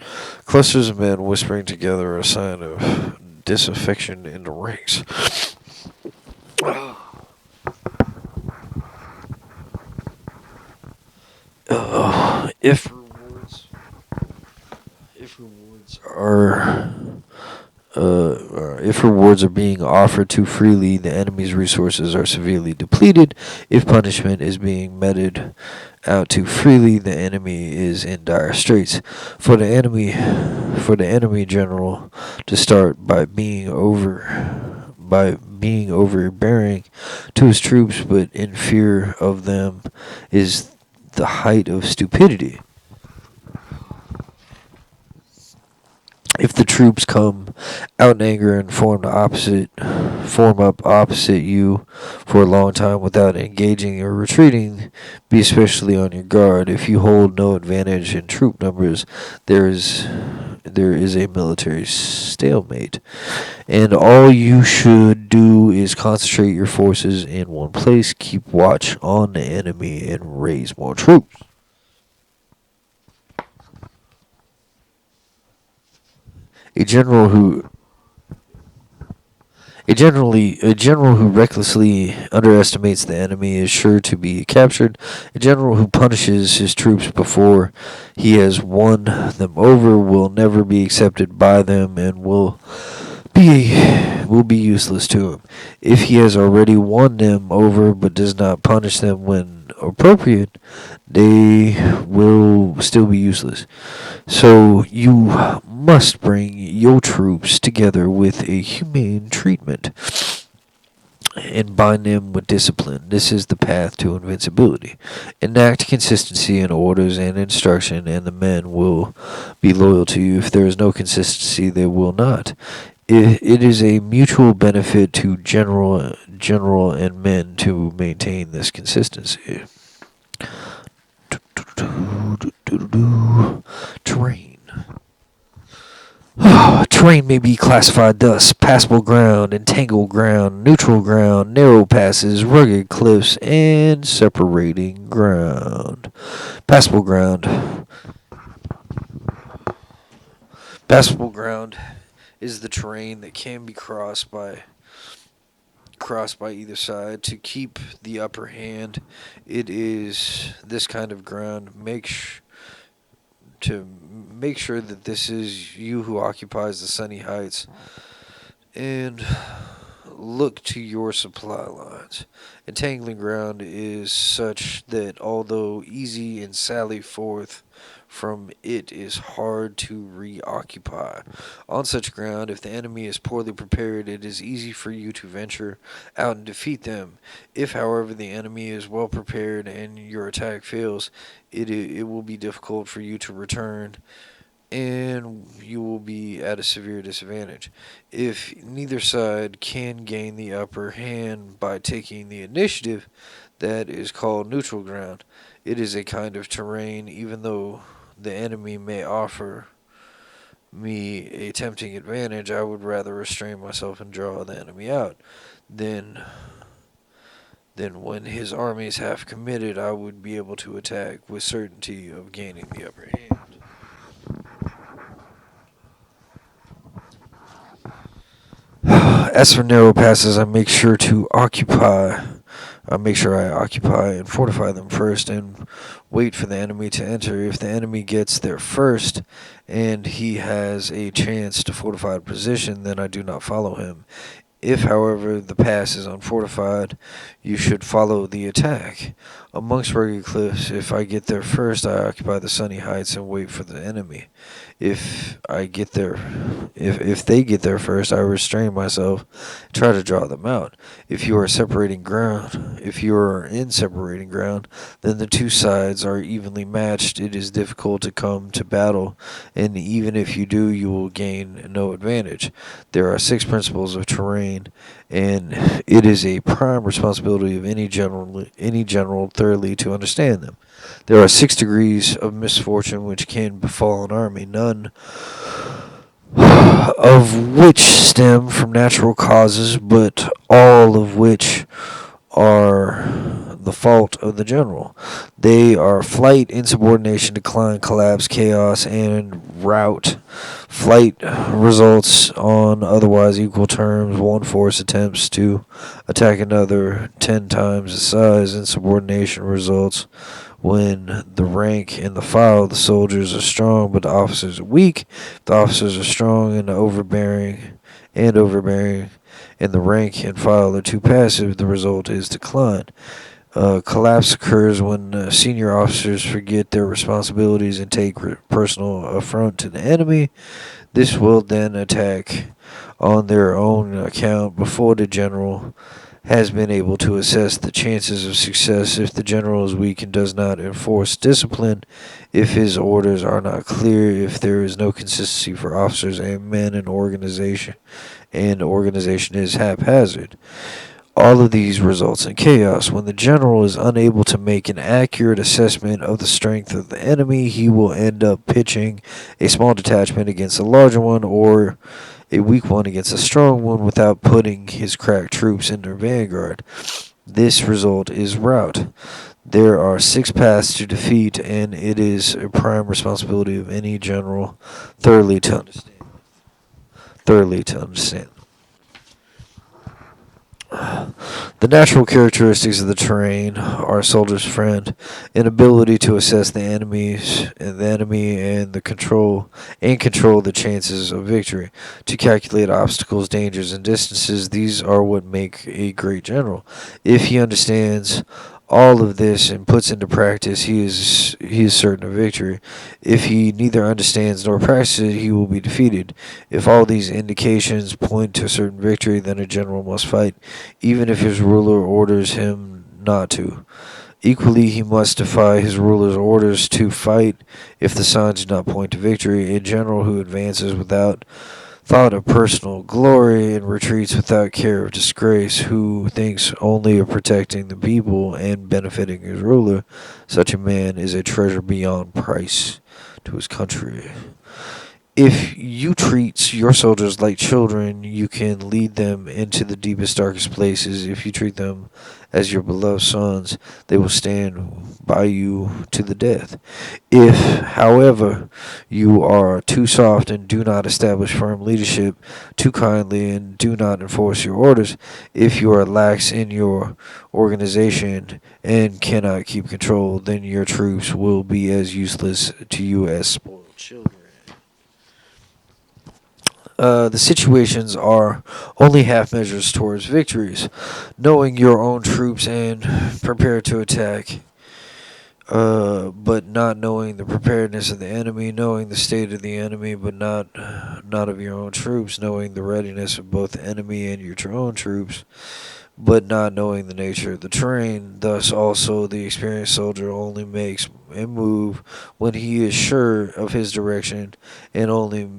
Speaker 1: Clusters of men whispering together are a sign of disaffection in the ranks. If rewards are being offered too freely, the enemy's resources are severely depleted. If punishment is being meted out too freely, the enemy is in dire straits. For the enemy general to start by being overbearing to his troops, but in fear of them, is the height of stupidity. If the troops come out in anger and form up opposite you for a long time without engaging or retreating, be especially on your guard. If you hold no advantage in troop numbers, there is a military stalemate, and all you should do is concentrate your forces in one place, keep watch on the enemy, and raise more troops. A general who a general who recklessly underestimates the enemy is sure to be captured. A general who punishes his troops before he has won them over will never be accepted by them and be useless to him. If he has already won them over but does not punish them when appropriate, they will still be useless. So you must bring your troops together with a humane treatment and bind them with discipline. This is the path to invincibility. Enact consistency in orders and instruction, and the men will be loyal to you. If there is no consistency, they will not. It is a mutual benefit to general and men to maintain this consistency. Terrain. Terrain may be classified thus: passable ground, entangled ground, neutral ground, narrow passes, rugged cliffs, and separating ground. Passable ground. Passable ground is the terrain that can be crossed by either side to keep the upper hand. It is this kind of ground to make sure that this is you who occupies the sunny heights, and look to your supply lines. Entangling ground is such that although easy and sally forth from it is hard to reoccupy. On such ground, if the enemy is poorly prepared, it is easy for you to venture out and defeat them. If, however, the enemy is well prepared and your attack fails, it will be difficult for you to return, and you will be at a severe disadvantage. If neither side can gain the upper hand by taking the initiative, that is called neutral ground. It is a kind of terrain, even though the enemy may offer me a tempting advantage, I would rather restrain myself and draw the enemy out. Then when his army is half committed, I would be able to attack with certainty of gaining the upper hand. As for narrow passes, I make sure I occupy and fortify them first and wait for the enemy to enter. If the enemy gets there first and he has a chance to fortify a position, then I do not follow him. If, however, the pass is unfortified, you should follow the attack. Amongst rugged cliffs, if I get there first, I occupy the sunny heights and wait for the enemy. If they get there first, I restrain myself, try to draw them out. If you are in separating ground, then the two sides are evenly matched. It is difficult to come to battle, and even if you do, you will gain no advantage. There are 6 principles of terrain, and it is a prime responsibility of any general thoroughly to understand them. There are 6 degrees of misfortune which can befall an army, none of which stem from natural causes, but all of which are the fault of the general. They are flight, insubordination, decline, collapse, chaos, and rout. Flight results on otherwise equal terms. One force attempts to attack another 10 times the size. Insubordination results when the rank and the file of the soldiers are strong, but the officers are weak. If the officers are strong and overbearing, and the rank and file are too passive, the result is decline. Collapse occurs when senior officers forget their responsibilities and take personal affront to the enemy. This will then attack on their own account before the general has been able to assess the chances of success. If the general is weak and does not enforce discipline, if his orders are not clear, if there is no consistency for officers and men in organization, and organization is haphazard, all of these results in chaos. When the general is unable to make an accurate assessment of the strength of the enemy, he will end up pitching a small detachment against a larger one, or a weak one against a strong one, without putting his crack troops in their vanguard. This result is rout. There are 6 paths to defeat, and it is a prime responsibility of any general thoroughly to understand. thoroughly to understand. The natural characteristics of the terrain are a soldier's friend, an ability to assess the enemy and control the chances of victory, to calculate obstacles, dangers, and distances. These are what make a great general. If he understands all of this and puts into practice, he is certain of victory. If he neither understands nor practices it, he will be defeated. If all these indications point to certain victory, then a general must fight, even if his ruler orders him not to. Equally, he must defy his ruler's orders to fight if the signs do not point to victory. A general who advances without thought of personal glory and retreats without care of disgrace, who thinks only of protecting the people and benefiting his ruler, such a man is a treasure beyond price to his country. If you treat your soldiers like children, you can lead them into the deepest, darkest places. If you treat them as your beloved sons, they will stand by you to the death. If, however, you are too soft and do not establish firm leadership, too kindly and do not enforce your orders, if you are lax in your organization and cannot keep control, then your troops will be as useless to you as spoiled children. The situations are only half measures towards victories. Knowing your own troops and prepare to attack, but not knowing the preparedness of the enemy, knowing the state of the enemy, but not of your own troops, knowing the readiness of both the enemy and your own troops, but not knowing the nature of the terrain. Thus also the experienced soldier only makes a move when he is sure of his direction, and only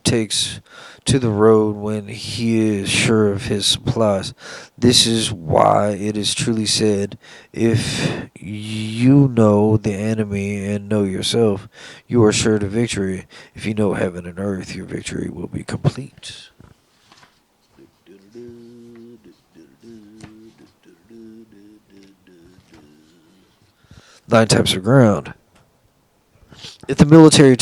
Speaker 1: takes to the road when he is sure of his supplies. This is why it is truly said, if you know the enemy and know yourself, you are sure of victory. If you know heaven and earth, your victory will be complete. 9 types of ground. In military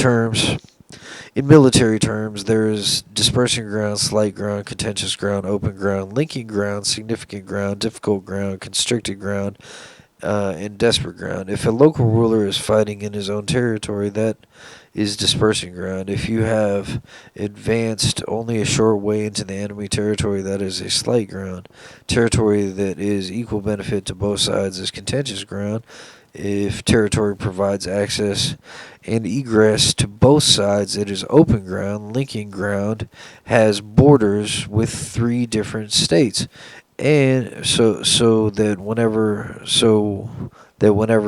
Speaker 1: terms, there is dispersing ground, slight ground, contentious ground, open ground, linking ground, significant ground, difficult ground, constricted ground, and desperate ground. If a local ruler is fighting in his own territory, that is dispersing ground. If you have advanced only a short way into the enemy territory, that is a slight ground. Territory that is equal benefit to both sides is contentious ground. If territory provides access and egress to both sides, it is open ground. Linking ground has borders with 3 different states, and so that whenever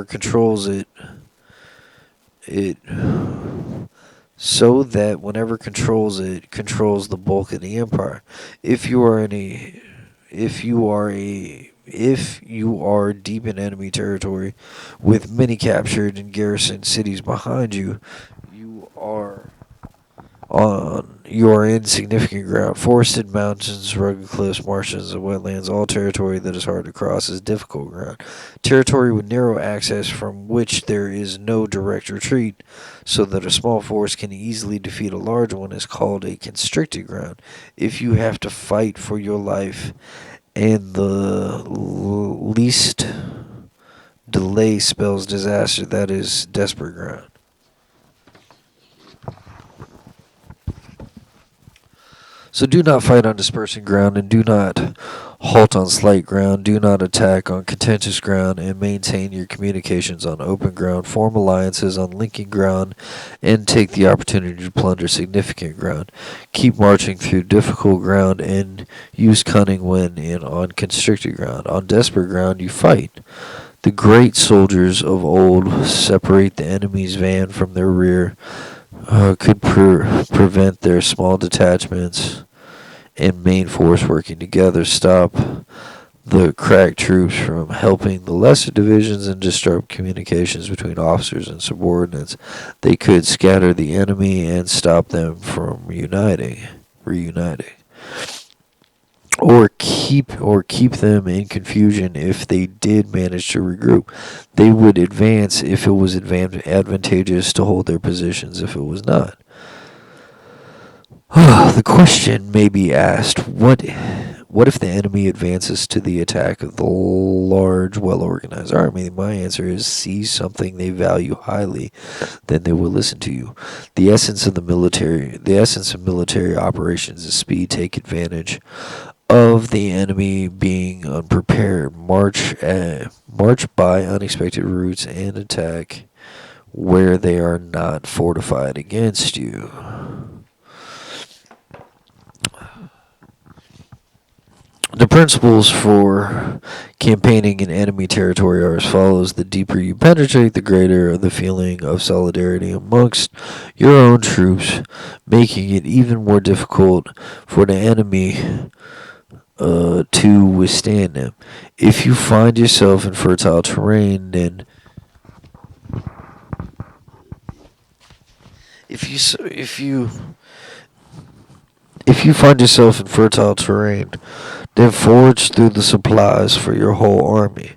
Speaker 1: controls it controls the bulk of the empire. If you are deep in enemy territory with many captured and garrisoned cities behind you, you are in significant ground. Forested mountains, rugged cliffs, marshes, and wetlands, all territory that is hard to cross is difficult ground. Territory with narrow access from which there is no direct retreat, so that a small force can easily defeat a large one, is called a constricted ground. If you have to fight for your life and the least delay spells disaster, that is desperate ground. So do not fight on dispersing ground, and do not halt on slight ground. Do not attack on contentious ground, and maintain your communications on open ground. Form alliances on linking ground, and take the opportunity to plunder significant ground. Keep marching through difficult ground, and use cunning when on constricted ground. On desperate ground you fight. The great soldiers of old separate the enemy's van from their rear, could prevent their small detachments and main force working together, stop the crack troops from helping the lesser divisions, and disrupt communications between officers and subordinates. They could scatter the enemy and stop them from reuniting, or keep them in confusion if they did manage to regroup. They would advance if it was advantageous to hold their positions. If it was not, The question may be asked, what if the enemy advances to the attack of the large, well-organized army? My answer is see something they value highly, then they will listen to you. The essence of military operations is speed. Take advantage of the enemy being unprepared. March by unexpected routes and attack where they are not fortified against you. The principles for campaigning in enemy territory are as follows. The deeper you penetrate, the greater the feeling of solidarity amongst your own troops, making it even more difficult for the enemy to withstand them. If you find yourself in fertile terrain, then if you find yourself in fertile terrain, then forage through the supplies for your whole army.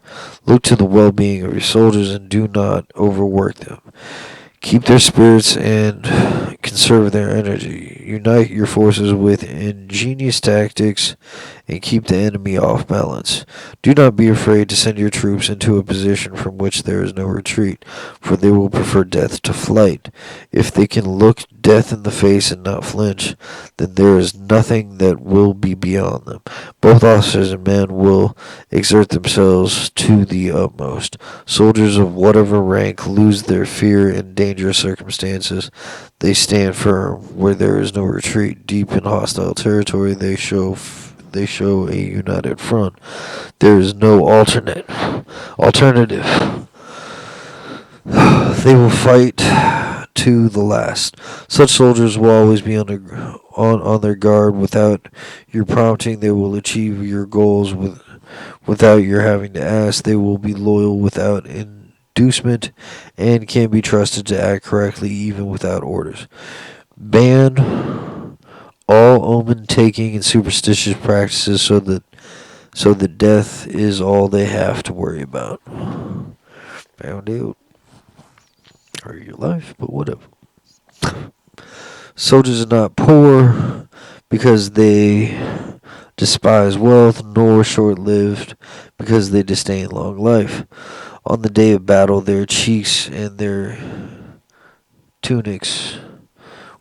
Speaker 1: Look to the well-being of your soldiers and do not overwork them. Keep their spirits and conserve their energy. Unite your forces with ingenious tactics and keep the enemy off balance. Do not be afraid to send your troops into a position from which there is no retreat, for they will prefer death to flight. If they can look death in the face and not flinch, then there is nothing that will be beyond them. Both officers and men will exert themselves to the utmost. Soldiers of whatever rank lose their fear in dangerous circumstances. They stand firm where there is no retreat. Deep in hostile territory, they show a united front. There is no alternative. They will fight to the last. Such soldiers will always be on their guard. Without your prompting, they will achieve your goals without your having to ask. They will be loyal without inducement and can be trusted to act correctly even without orders. Ban all omen-taking and superstitious practices so that death is all they have to worry about. Found out. Or your life, but whatever. Soldiers are not poor because they despise wealth, nor short-lived because they disdain long life. On the day of battle, their cheeks and their tunics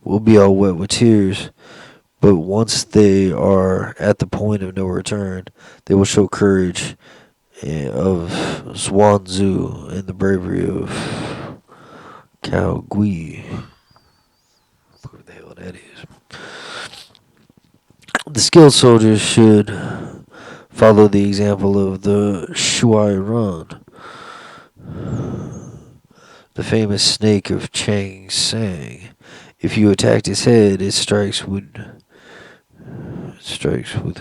Speaker 1: will be all wet with tears, but once they are at the point of no return, they will show courage of Zhuangzi and the bravery of Cao Gui. Whoever the hell that is. The skilled soldiers should follow the example of the Shuai Ran, the famous snake of Chang Sang. If you attacked its head, it strikes with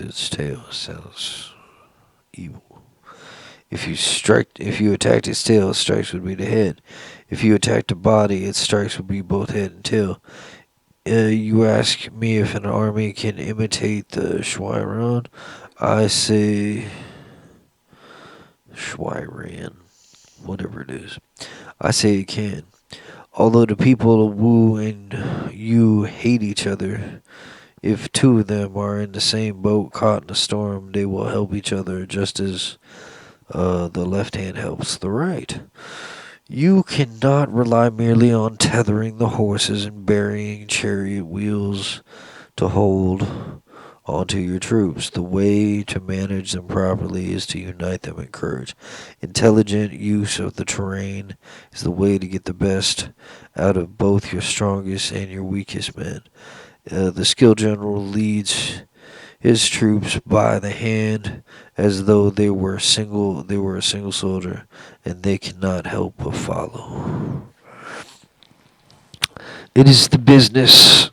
Speaker 1: its tail. Sounds evil. If you attacked its tail, its strikes would be the head. If you attacked the body, its strikes would be both head and tail. You ask me if an army can imitate the Shuai Ran. I say Shuai Ran, whatever it is. I say it can. Although the people of Wu and you hate each other, if two of them are in the same boat caught in a storm, they will help each other just as the left hand helps the right. You cannot rely merely on tethering the horses and burying chariot wheels to hold onto your troops. The way to manage them properly is to unite them in courage. Intelligent use of the terrain is the way to get the best out of both your strongest and your weakest men. The skilled general leads his troops by the hand as though they were a single soldier, and they cannot help but follow. It is the business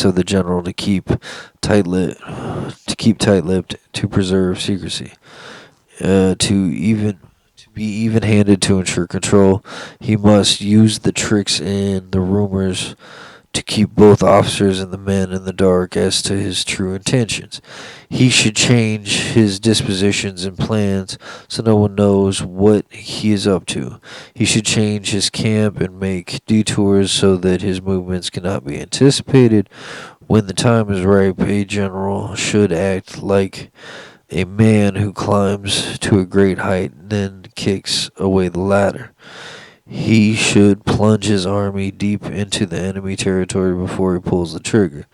Speaker 1: of the general to keep tight-lipped, to preserve secrecy, to be even-handed to ensure control. He must use the tricks and the rumors to keep both officers and the men in the dark as to his true intentions. He should change his dispositions and plans so no one knows what he is up to. He should change his camp and make detours so that his movements cannot be anticipated. When the time is ripe, a general should act like a man who climbs to a great height and then kicks away the ladder. He should plunge his army deep into the enemy territory before he pulls the trigger.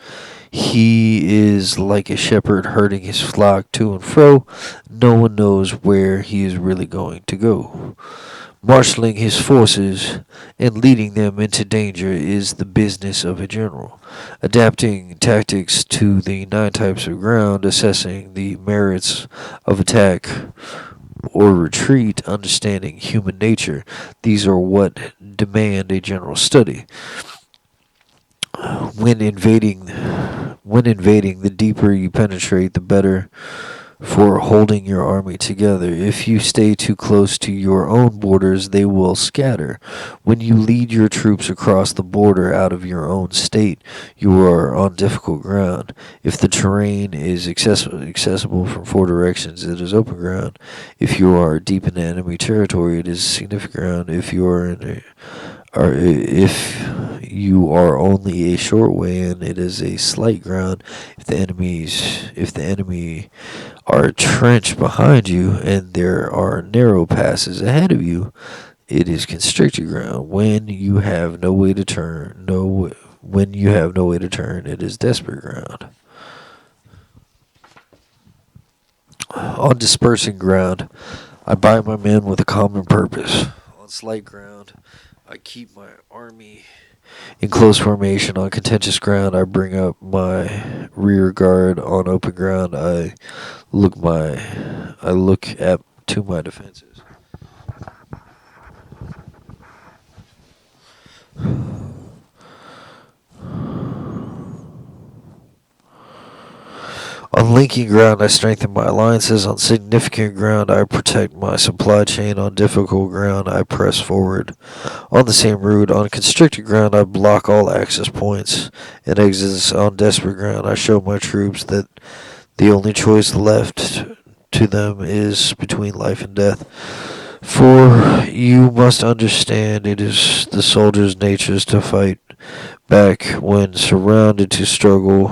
Speaker 1: He is like a shepherd herding his flock to and fro. No one knows where he is really going to go. Marshaling his forces and leading them into danger is the business of a general. Adapting tactics to the 9 types of ground, assessing the merits of attack or retreat, understanding human nature. These are what demand a general study. When invading, the deeper you penetrate, the better for holding your army together. If you stay too close to your own borders, they will scatter. When you lead your troops across the border out of your own state, you are on difficult ground. If the terrain is accessible from 4 directions, it is open ground. If you are deep in enemy territory, it is significant ground. If you are only a short way in, it is a slight ground. If the enemy are trenched behind you and there are narrow passes ahead of you, it is constricted ground. When you have no way to turn, it is desperate ground. On dispersing ground, I bind my men with a common purpose. On slight ground, I keep my army in close formation. On contentious ground, I bring up my rear guard. On open ground, I look at to my defenses. On linking ground, I strengthen my alliances. On significant ground, I protect my supply chain. On difficult ground, I press forward on the same route. On constricted ground, I block all access points and exits. On desperate ground, I show my troops that the only choice left to them is between life and death. For you must understand, it is the soldier's nature to fight back when surrounded, to struggle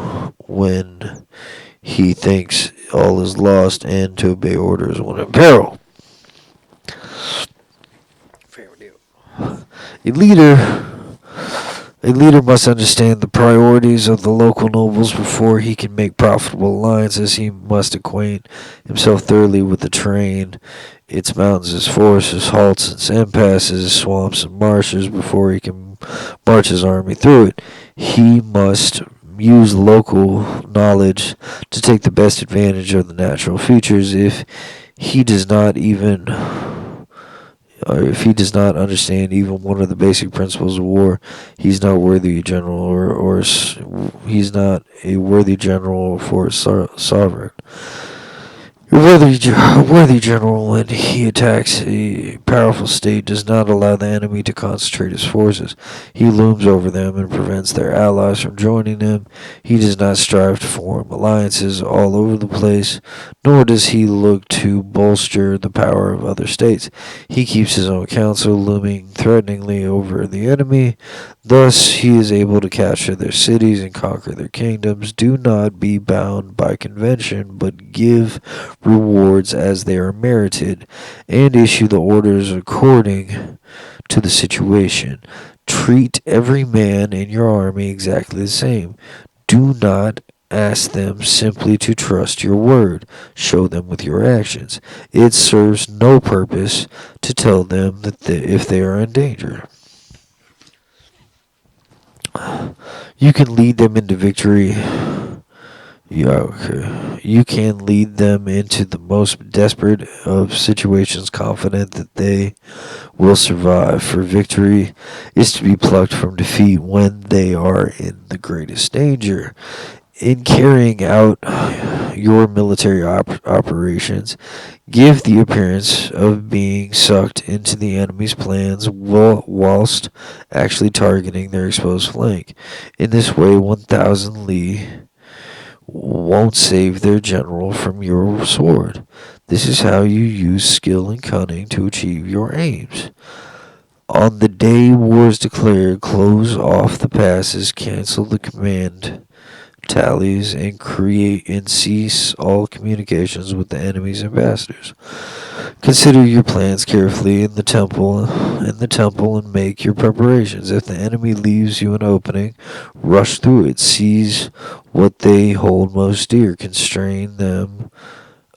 Speaker 1: when he thinks all is lost, and to obey orders when in peril. A leader must understand the priorities of the local nobles before he can make profitable alliances. He must acquaint himself thoroughly with the terrain, its mountains, its forests, its halts, its impasses, swamps, and marshes before he can march his army through it. He must use local knowledge to take the best advantage of the natural features. If he does not understand even one of the basic principles of war, he's not worthy a general, or he's not a worthy general for a sovereign. A worthy general, when he attacks a powerful state, does not allow the enemy to concentrate his forces. He looms over them and prevents their allies from joining them. He does not strive to form alliances all over the place, nor does he look to bolster the power of other states. He keeps his own counsel, looming threateningly over the enemy. Thus he is able to capture their cities and conquer their kingdoms. Do not be bound by convention, but give rewards as they are merited, and issue the orders according to the situation. Treat every man in your army exactly the same. Do not ask them simply to trust your word. Show them with your actions. It serves no purpose to tell them that if they are in danger. You can lead them into victory. You can lead them into the most desperate of situations, confident that they will survive. For victory is to be plucked from defeat when they are in the greatest danger. In carrying out your military operations, give the appearance of being sucked into the enemy's plans whilst actually targeting their exposed flank. In this way, 1,000 Li won't save their general from your sword. This is how you use skill and cunning to achieve your aims. On the day war is declared, close off the passes, cancel the command tallies, and create and cease all communications with the enemy's ambassadors. Consider your plans carefully in the temple and make your preparations. If the enemy leaves you an opening, rush through it, seize what they hold most dear, constrain them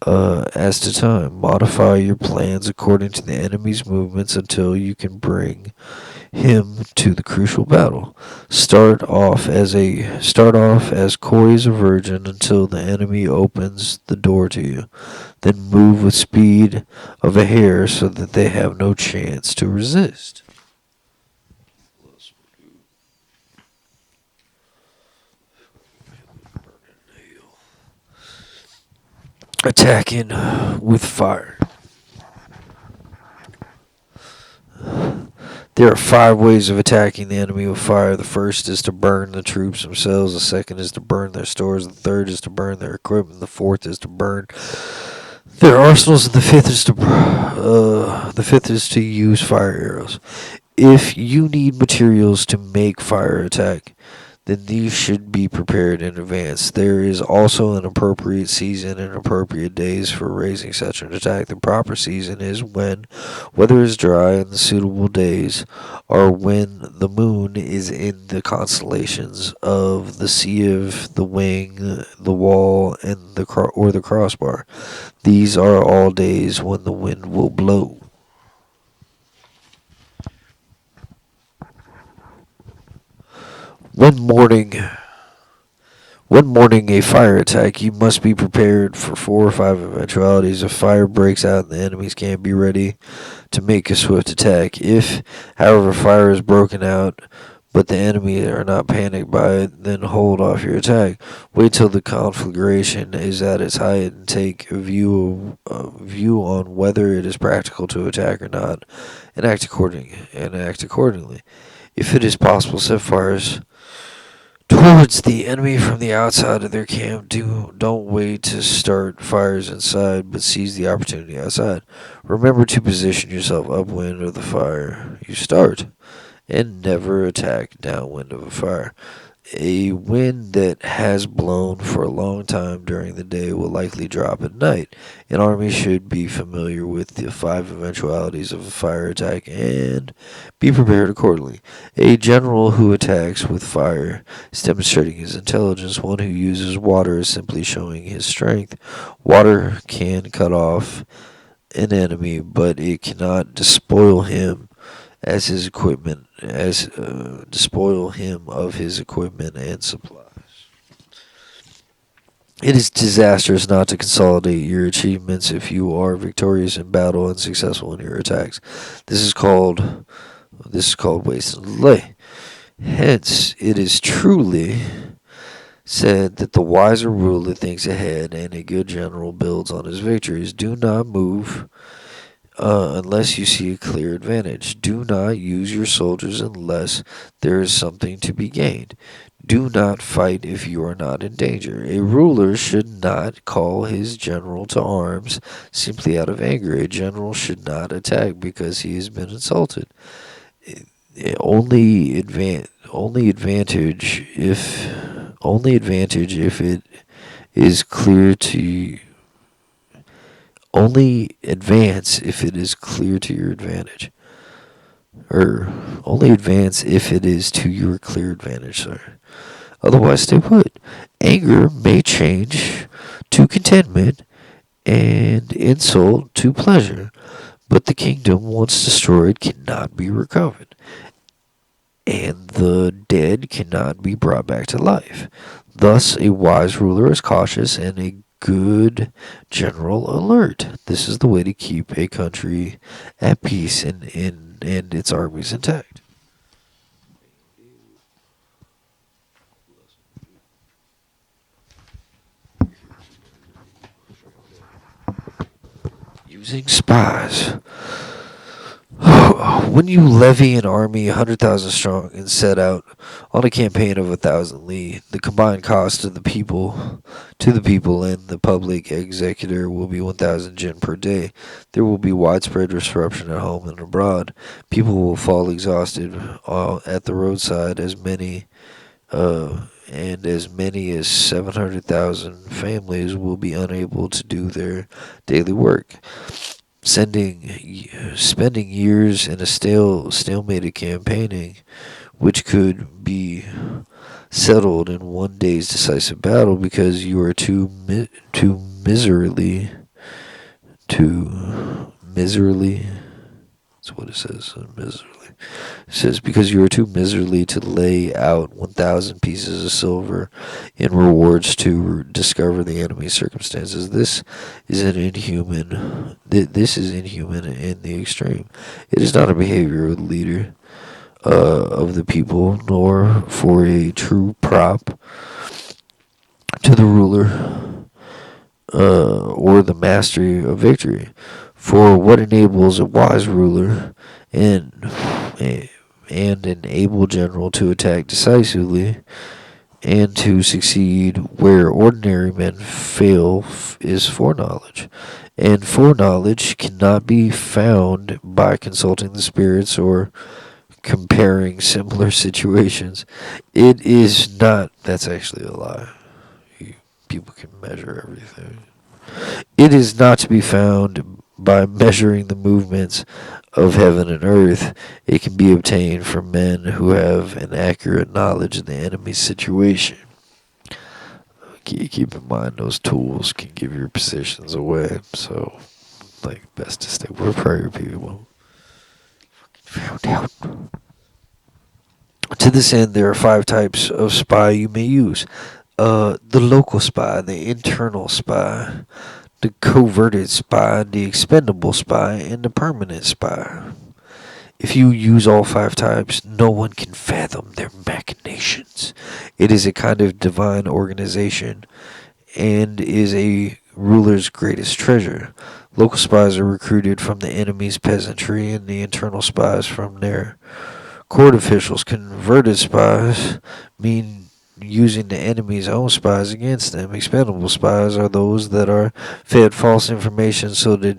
Speaker 1: as to time. Modify your plans according to the enemy's movements until you can bring him to the crucial battle. Start off as coy as a virgin until the enemy opens the door to you. Then move with speed of a hare so that they have no chance to resist. Attacking with fire. There are 5 ways of attacking the enemy with fire. The first is to burn the troops themselves. The second is to burn their stores. The third is to burn their equipment. The fourth is to burn their arsenals. And the fifth is to use fire arrows. If you need materials to make fire attack, then these should be prepared in advance. There is also an appropriate season and appropriate days for raising such an attack. The proper season is when weather is dry, and the suitable days are when the moon is in the constellations of the sieve, the wing, the wall, and the crossbar. These are all days when the wind will blow. One morning a fire attack, you must be prepared for 4 or 5 eventualities. If fire breaks out and the enemies can't be ready to make a swift attack. If, however, fire is broken out, but the enemy are not panicked by it, then hold off your attack. Wait till the conflagration is at its height and take a view on whether it is practical to attack or not, and act accordingly. If it is possible, set fires towards the enemy from the outside of their camp. Don't wait to start fires inside, but seize the opportunity outside. Remember to position yourself upwind of the fire you start, and never attack downwind of a fire. A wind that has blown for a long time during the day will likely drop at night. An army should be familiar with the 5 eventualities of a fire attack and be prepared accordingly. A general who attacks with fire is demonstrating his intelligence. One who uses water is simply showing his strength. Water can cut off an enemy, but it cannot despoil him of his equipment and supplies. It is disastrous not to consolidate your achievements if you are victorious in battle and successful in your attacks. This is called waste and delay. Hence, it is truly said that the wiser ruler thinks ahead and a good general builds on his victories. Do not move unless you see a clear advantage. Do not use your soldiers unless there is something to be gained. Do not fight if you are not in danger. A ruler should not call his general to arms simply out of anger. A general should not attack because he has been insulted. Only advantage if it is clear to you. Only advance if it is clear to your advantage. Only advance if it is to your clear advantage, sir. Otherwise, stay put. Anger may change to contentment and insult to pleasure, but the kingdom once destroyed cannot be recovered, and the dead cannot be brought back to life. Thus, a wise ruler is cautious and a good general alert. This is the way to keep a country at peace and its armies intact. Using spies. When you levy an army 100,000 strong and set out on a campaign of 1,000 li, the combined cost to the people and the public executor will be 1,000 jin per day. There will be widespread disruption at home and abroad. People will fall exhausted at the roadside, and as many as 700,000 families will be unable to do their daily work. Spending years in a stalemated campaigning, which could be settled in one day's decisive battle because you are miserly. That's what it says. Miserly. It says, because you are too miserly to lay out 1,000 pieces of silver in rewards to discover the enemy's circumstances. This is inhuman in the extreme. It is not a behavior of the leader of the people, nor for a true prop to the ruler or the mastery of victory. For what enables a wise ruler and an able general to attack decisively and to succeed where ordinary men fail is foreknowledge. And foreknowledge cannot be found by consulting the spirits or comparing similar situations. It is not. That's actually a lie. People can measure everything. It is not to be found by measuring the movements of heaven and earth. It can be obtained from men who have an accurate knowledge of the enemy's situation. Keep in mind, those tools can give your positions away. So, best to stay with prayer, people. Found out. To this end, there are 5 types of spy you may use. The local spy, the internal spy, the coverted spy, the expendable spy, and the permanent spy. If you use all 5 types, no one can fathom their machinations. It is a kind of divine organization and is a ruler's greatest treasure. Local spies are recruited from the enemy's peasantry, and the internal spies from their court officials. Converted spies mean using the enemy's own spies against them. Expendable spies are those that are fed false information so that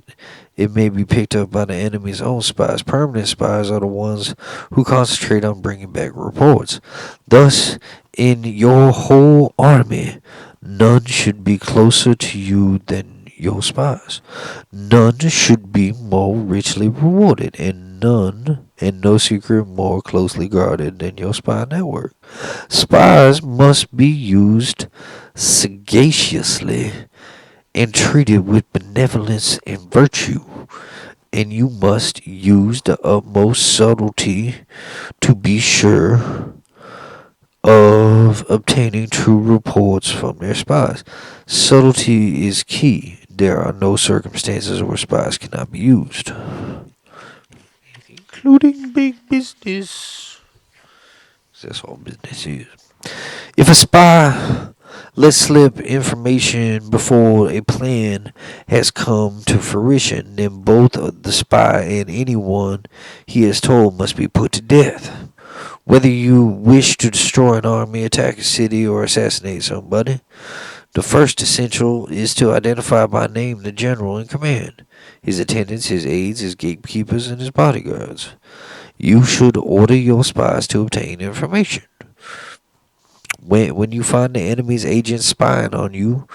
Speaker 1: it may be picked up by the enemy's own spies. Permanent spies are the ones who concentrate on bringing back reports. Thus, in your whole army, none should be closer to you than your spies. None should be more richly rewarded, and no secret more closely guarded than your spy network. Spies must be used sagaciously and treated with benevolence and virtue, and you must use the utmost subtlety to be sure of obtaining true reports from their spies. Subtlety is key. There are no circumstances where spies cannot be used, including big business. That's all business is. If a spy lets slip information before a plan has come to fruition, then both the spy and anyone he has told must be put to death. Whether you wish to destroy an army, attack a city, or assassinate somebody, the first essential is to identify by name the general in command, his attendants, his aides, his gatekeepers, and his bodyguards. You should order your spies to obtain information. When you find the enemy's agents spying on you,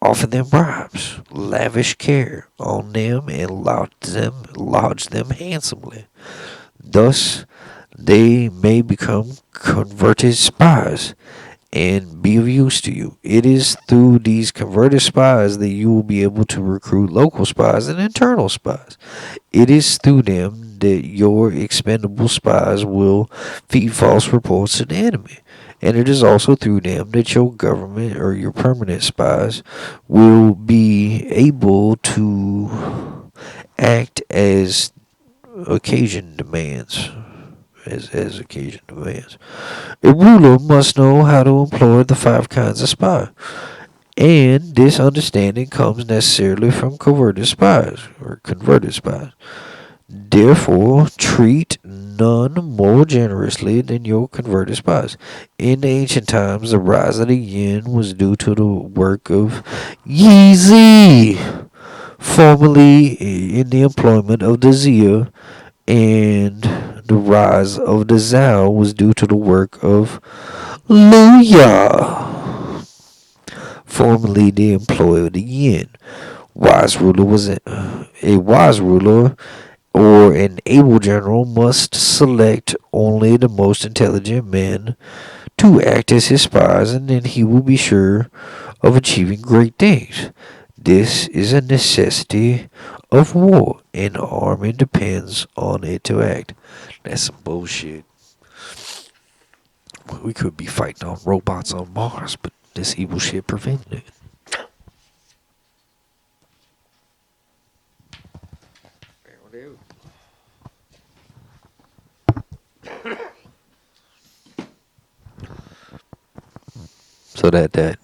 Speaker 1: offer them bribes, lavish care on them, and lodge them handsomely. Thus, they may become converted spies and be of use to you. It is through these converted spies that you will be able to recruit local spies and internal spies. It is through them that your expendable spies will feed false reports to the enemy. And it is also through them that your government or your permanent spies will be able to act as occasion demands. As occasion demands. A ruler must know how to employ the 5 kinds of spy. And this understanding comes necessarily from converted spies or converted spies. Therefore, treat none more generously than your converted spies. In ancient times, the rise of the yen was due to the work of Yi, formerly in the employment of the Zia, and the rise of the Zhao was due to the work of Liu Ya, formerly the employee of the yen. Wise ruler was a wise ruler or an able general must select only the most intelligent men to act as his spies, and then he will be sure of achieving great things. This is a necessity of war, and army depends on it to act. That's some bullshit. We could be fighting on robots on Mars, but this evil shit prevented it. So that